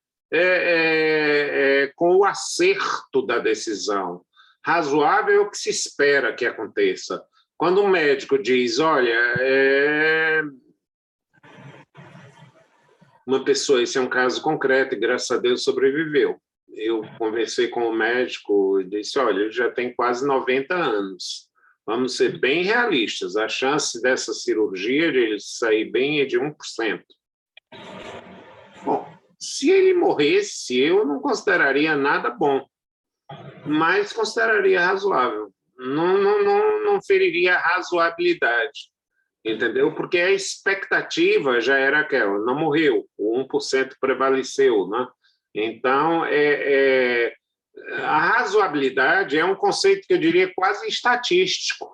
com o acerto da decisão. Razoável é o que se espera que aconteça. Quando um médico diz, olha, uma pessoa, esse é um caso concreto e graças a Deus sobreviveu. Eu conversei com o médico e disse, olha, ele já tem quase 90 anos. Vamos ser bem realistas, a chance dessa cirurgia de ele sair bem é de 1%. Bom, se ele morresse, eu não consideraria nada bom, mas consideraria razoável. Não feriria a razoabilidade, entendeu? Porque a expectativa já era aquela, não morreu, o 1% prevaleceu, né? Então, a razoabilidade é um conceito que eu diria quase estatístico.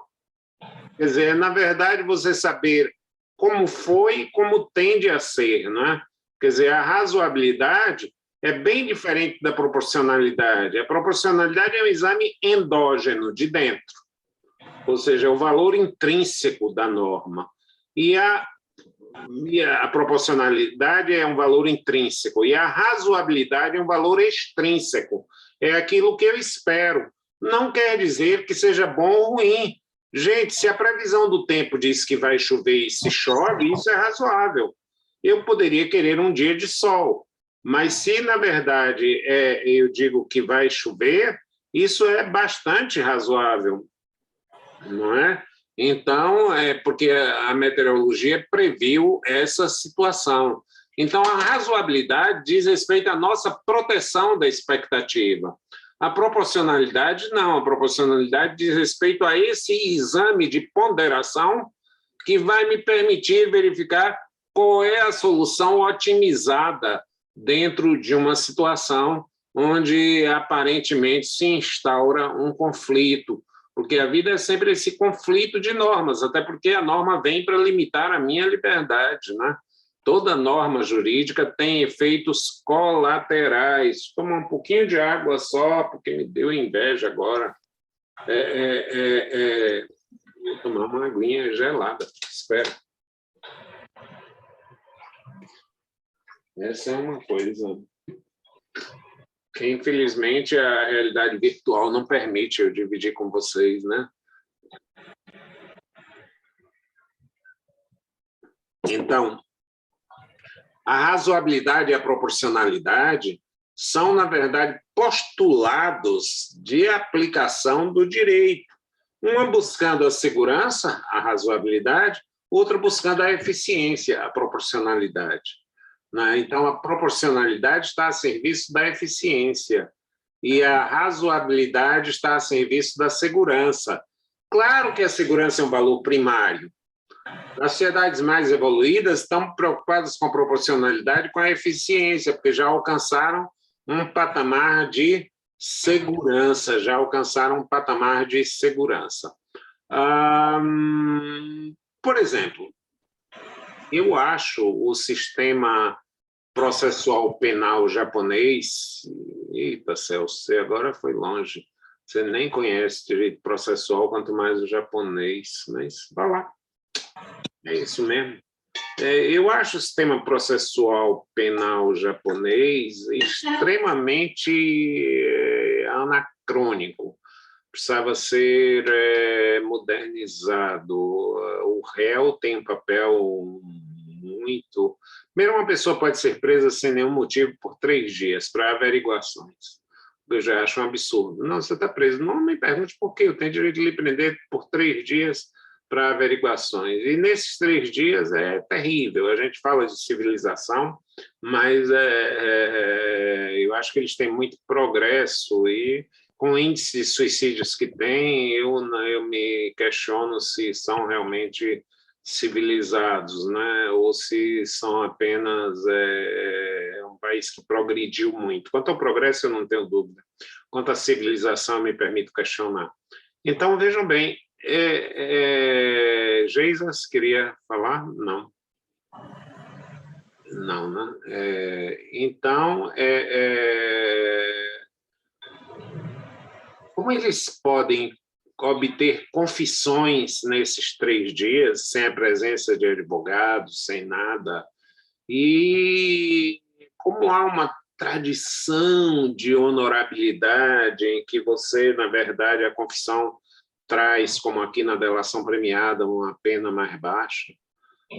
Quer dizer, na verdade, você saber como foi e como tende a ser, não é? Quer dizer, a razoabilidade é bem diferente da proporcionalidade. A proporcionalidade é um exame endógeno, de dentro, ou seja, é o valor intrínseco da norma. E a proporcionalidade é um valor intrínseco, e a razoabilidade é um valor extrínseco. É aquilo que eu espero. Não quer dizer que seja bom ou ruim. Gente, se a previsão do tempo diz que vai chover e se chove, isso é razoável. Eu poderia querer um dia de sol, mas se, na verdade, eu digo que vai chover, isso é bastante razoável, não é? Então, porque a meteorologia previu essa situação. Então, a razoabilidade diz respeito à nossa proteção da expectativa. A proporcionalidade, não. A proporcionalidade diz respeito a esse exame de ponderação que vai me permitir verificar qual é a solução otimizada dentro de uma situação onde, aparentemente, se instaura um conflito. Porque a vida é sempre esse conflito de normas, até porque a norma vem para limitar a minha liberdade, né? Toda norma jurídica tem efeitos colaterais. Vou tomar um pouquinho de água só, porque me deu inveja agora. Vou tomar uma aguinha gelada, espera. Essa é uma coisa que, infelizmente, a realidade virtual não permite eu dividir com vocês, né? Então, a razoabilidade e a proporcionalidade são, na verdade, postulados de aplicação do direito. Uma buscando a segurança, a razoabilidade, outra buscando a eficiência, a proporcionalidade. Então, a proporcionalidade está a serviço da eficiência e a razoabilidade está a serviço da segurança. Claro que a segurança é um valor primário. As sociedades mais evoluídas estão preocupadas com a proporcionalidade e com a eficiência, porque já alcançaram um patamar de segurança, Por exemplo, eu acho o sistema processual penal japonês... Eita, Celso, você agora foi longe. Você nem conhece direito processual, quanto mais o japonês, mas vá lá. É isso mesmo. Eu acho o sistema processual penal japonês extremamente anacrônico. Precisava ser modernizado. O réu tem um papel muito... Primeiro, uma pessoa pode ser presa sem nenhum motivo por 3 dias para averiguações. Eu já acho um absurdo. Não, você está preso. Não me pergunte por quê. Eu tenho direito de lhe prender por 3 dias para averiguações. E nesses 3 dias é terrível. A gente fala de civilização, mas eu acho que eles têm muito progresso e com o índice de suicídios que tem, eu me questiono se são realmente civilizados, né? Ou se são apenas um país que progrediu muito. Quanto ao progresso, eu não tenho dúvida. Quanto à civilização, me permito questionar. Então, vejam bem, Geisas queria falar? Não. Não, né? Então, como eles podem obter confissões nesses 3 dias, sem a presença de advogados, sem nada, e como há uma tradição de honorabilidade em que você, na verdade, a confissão traz, como aqui na delação premiada, uma pena mais baixa,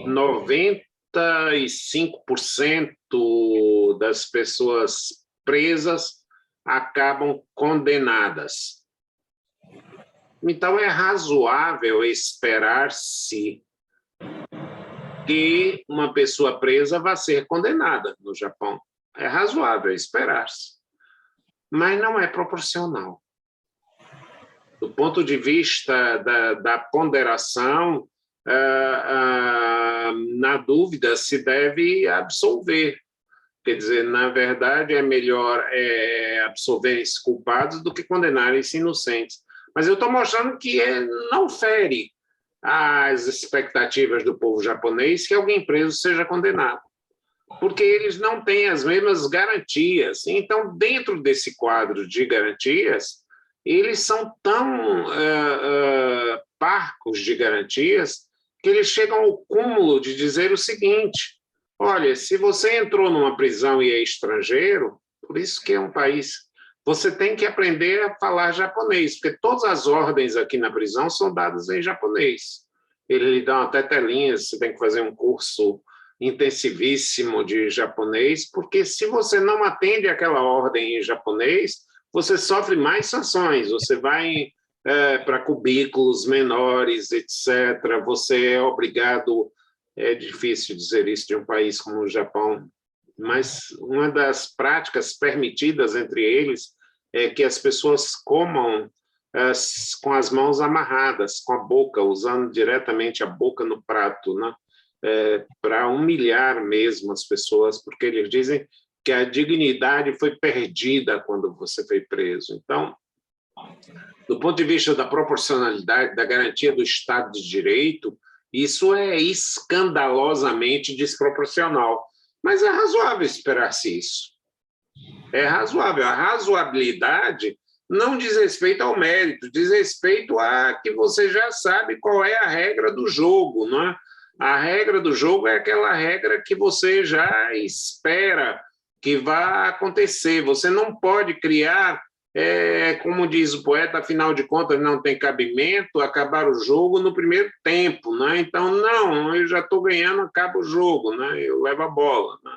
95% das pessoas presas acabam condenadas. Então, é razoável esperar-se que uma pessoa presa vá ser condenada no Japão. É razoável esperar-se. Mas não é proporcional. Do ponto de vista da ponderação, na dúvida, se deve absolver. Quer dizer, na verdade, é melhor absolverem-se culpados do que condenarem-se inocentes. Mas eu estou mostrando que não fere as expectativas do povo japonês que alguém preso seja condenado, porque eles não têm as mesmas garantias. Então, dentro desse quadro de garantias, eles são tão parcos de garantias que eles chegam ao cúmulo de dizer o seguinte: olha, se você entrou numa prisão e é estrangeiro, por isso que é um país, você tem que aprender a falar japonês, porque todas as ordens aqui na prisão são dadas em japonês. Eles lhe dão até telinhas, você tem que fazer um curso intensivíssimo de japonês, porque se você não atende aquela ordem em japonês, você sofre mais sanções, você vai para cubículos menores, etc. Você é obrigado, é difícil dizer isso de um país como o Japão, mas uma das práticas permitidas entre eles é que as pessoas comam com as mãos amarradas, com a boca, usando diretamente a boca no prato, né? Para humilhar mesmo as pessoas, porque eles dizem que a dignidade foi perdida quando você foi preso. Então, do ponto de vista da proporcionalidade, da garantia do Estado de Direito, isso é escandalosamente desproporcional. Mas é razoável esperar-se isso. É razoável. A razoabilidade não diz respeito ao mérito, diz respeito a que você já sabe qual é a regra do jogo, não é? A regra do jogo é aquela regra que você já espera que vá acontecer. Você não pode criar, como diz o poeta, afinal de contas não tem cabimento acabar o jogo no primeiro tempo, né? Então, não, eu já estou ganhando, acaba o jogo, né? Eu levo a bola, né?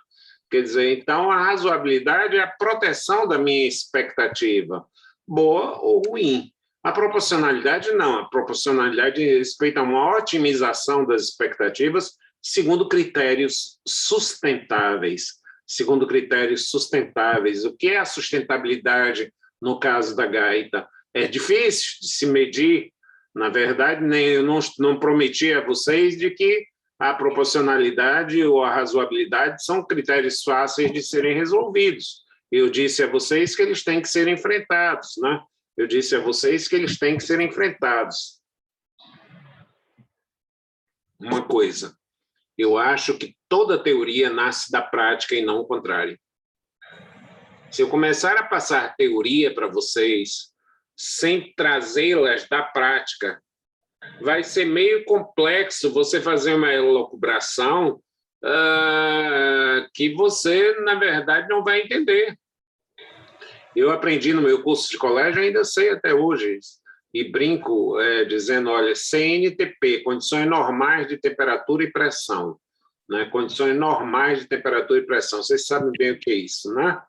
Quer dizer, então a razoabilidade é a proteção da minha expectativa, boa ou ruim. A proporcionalidade não, a proporcionalidade respeita a uma otimização das expectativas segundo critérios sustentáveis. Segundo critérios sustentáveis. O que é a sustentabilidade no caso da gaita? É difícil de se medir. Na verdade, eu não prometi a vocês de que a proporcionalidade ou a razoabilidade são critérios fáceis de serem resolvidos. Eu disse a vocês que eles têm que ser enfrentados, né? Eu disse a vocês que eles têm que ser enfrentados. Uma coisa, eu acho que toda teoria nasce da prática e não o contrário. Se eu começar a passar teoria para vocês, sem trazê-las da prática, vai ser meio complexo você fazer uma elucubração que você, na verdade, não vai entender. Eu aprendi no meu curso de colégio, ainda sei até hoje, e brinco dizendo, olha, CNTP, condições normais de temperatura e pressão, né? Condições normais de temperatura e pressão, vocês sabem bem o que é isso, né?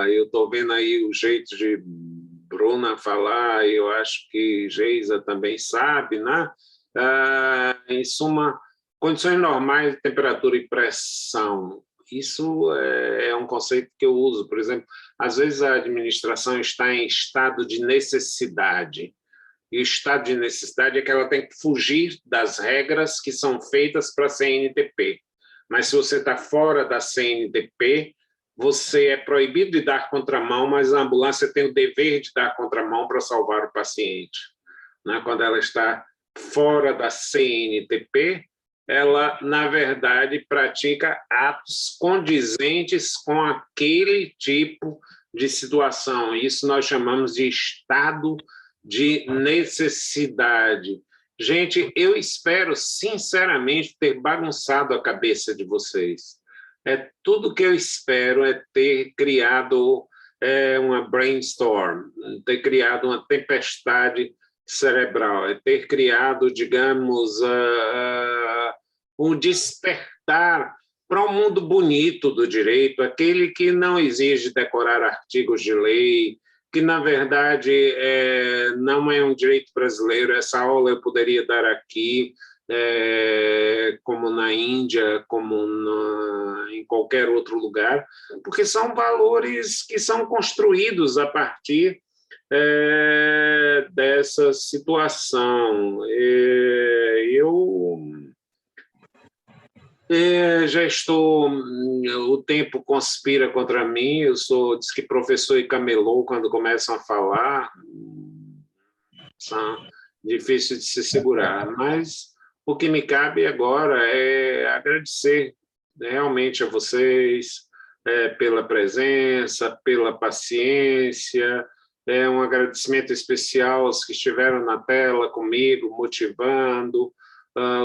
Eu estou vendo aí o jeito de Bruna falar, eu acho que Geisa também sabe, né? Em suma, condições normais de temperatura e pressão. Isso é um conceito que eu uso. Por exemplo, às vezes a administração está em estado de necessidade. E o estado de necessidade é que ela tem que fugir das regras que são feitas para a CNTP. Mas se você está fora da CNTP, você é proibido de dar contramão, mas a ambulância tem o dever de dar contramão para salvar o paciente. Né? Quando ela está fora da CNTP, ela, na verdade, pratica atos condizentes com aquele tipo de situação. Isso nós chamamos de estado de necessidade. Gente, eu espero, sinceramente, ter bagunçado a cabeça de vocês. Tudo que eu espero é ter criado uma brainstorm, ter criado uma tempestade cerebral, é ter criado, digamos, um despertar para um mundo bonito do direito, aquele que não exige decorar artigos de lei, que, na verdade, não é um direito brasileiro. Essa aula eu poderia dar aqui, como na Índia, como em qualquer outro lugar, porque são valores que são construídos a partir dessa situação. Eu já estou... O tempo conspira contra mim, diz que professor e camelô, quando começam a falar, são difíceis de se segurar, mas o que me cabe agora é agradecer realmente a vocês pela presença, pela paciência, um agradecimento especial aos que estiveram na tela comigo, motivando,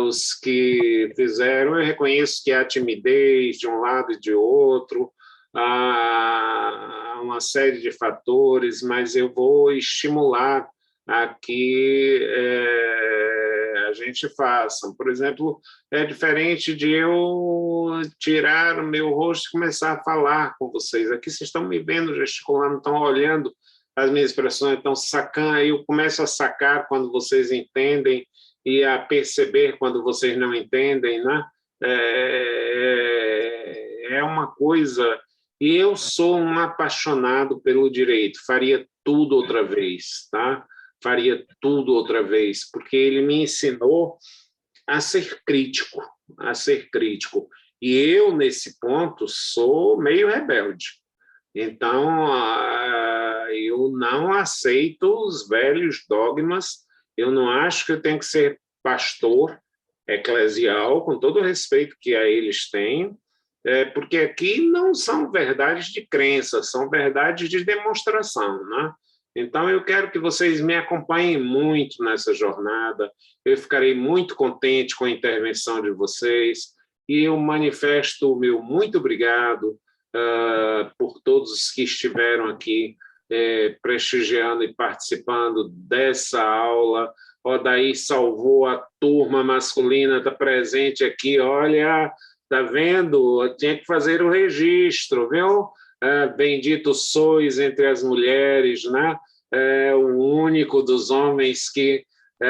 os que fizeram. Eu reconheço que há timidez de um lado e de outro, há uma série de fatores, mas eu vou estimular a que a gente faça. Por exemplo, é diferente de eu tirar o meu rosto e começar a falar com vocês. Aqui vocês estão me vendo gesticulando, estão olhando as minhas expressões, estão sacando, aí eu começo a sacar quando vocês entendem e a perceber quando vocês não entendem, né? É uma coisa... E eu sou um apaixonado pelo direito, faria tudo outra vez, tá? Faria tudo outra vez, porque ele me ensinou a ser crítico, a ser crítico. E eu, nesse ponto, sou meio rebelde. Então, eu não aceito os velhos dogmas, eu não acho que eu tenho que ser pastor eclesial, com todo o respeito que a eles têm, porque aqui não são verdades de crença, são verdades de demonstração, né? Então, eu quero que vocês me acompanhem muito nessa jornada, eu ficarei muito contente com a intervenção de vocês, e eu manifesto o meu muito obrigado por todos os que estiveram aqui prestigiando e participando dessa aula. O Daí salvou a turma masculina, está presente aqui, olha, está vendo? Eu tinha que fazer o registro, viu? Bendito sois entre as mulheres, né? O único dos homens que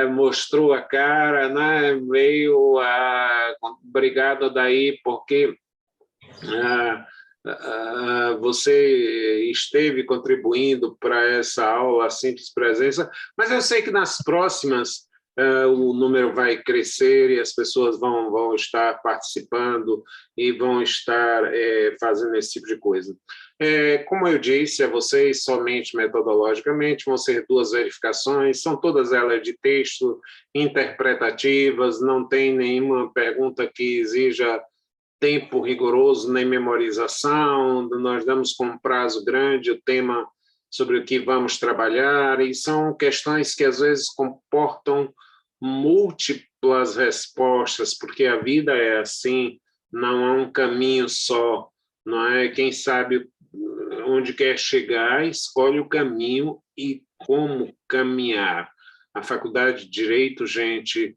mostrou a cara, né? Veio obrigado Daí, porque você esteve contribuindo para essa aula, a simples presença, mas eu sei que nas próximas o número vai crescer e as pessoas vão estar participando e vão estar fazendo esse tipo de coisa. Como eu disse a vocês, somente metodologicamente, vão ser 2 verificações, são todas elas de texto, interpretativas, não tem nenhuma pergunta que exija tempo rigoroso nem memorização, nós damos com um prazo grande o tema sobre o que vamos trabalhar, e são questões que às vezes comportam múltiplas respostas, porque a vida é assim, não há um caminho só, não é? Quem sabe onde quer chegar, escolhe o caminho e como caminhar. A Faculdade de Direito, gente,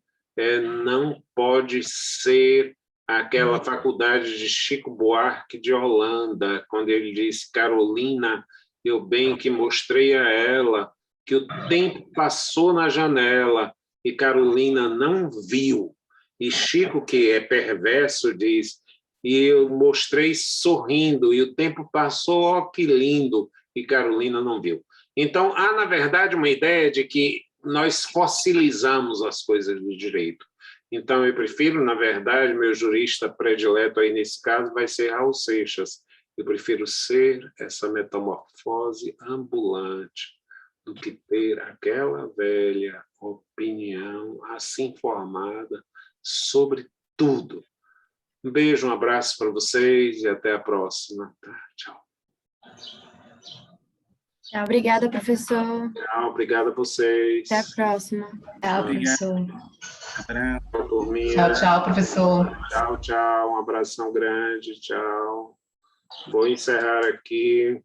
não pode ser aquela faculdade de Chico Buarque de Holanda, quando ele disse: Carolina, eu bem que mostrei a ela que o tempo passou na janela e Carolina não viu. E Chico, que é perverso, diz: e eu mostrei sorrindo, e o tempo passou, ó, que lindo, e Carolina não viu. Então, há, na verdade, uma ideia de que nós fossilizamos as coisas do direito. Então, eu prefiro, na verdade, meu jurista predileto aí nesse caso vai ser Raul Seixas. Eu prefiro ser essa metamorfose ambulante do que ter aquela velha opinião assim formada sobre tudo. Um beijo, um abraço para vocês e até a próxima. Tchau. Tchau, obrigada, professor. Tchau, obrigado a vocês. Até a próxima. Tchau, professor. Tchau, turminha. Tchau, tchau, professor. Tchau, tchau. Um abração grande. Tchau. Vou encerrar aqui.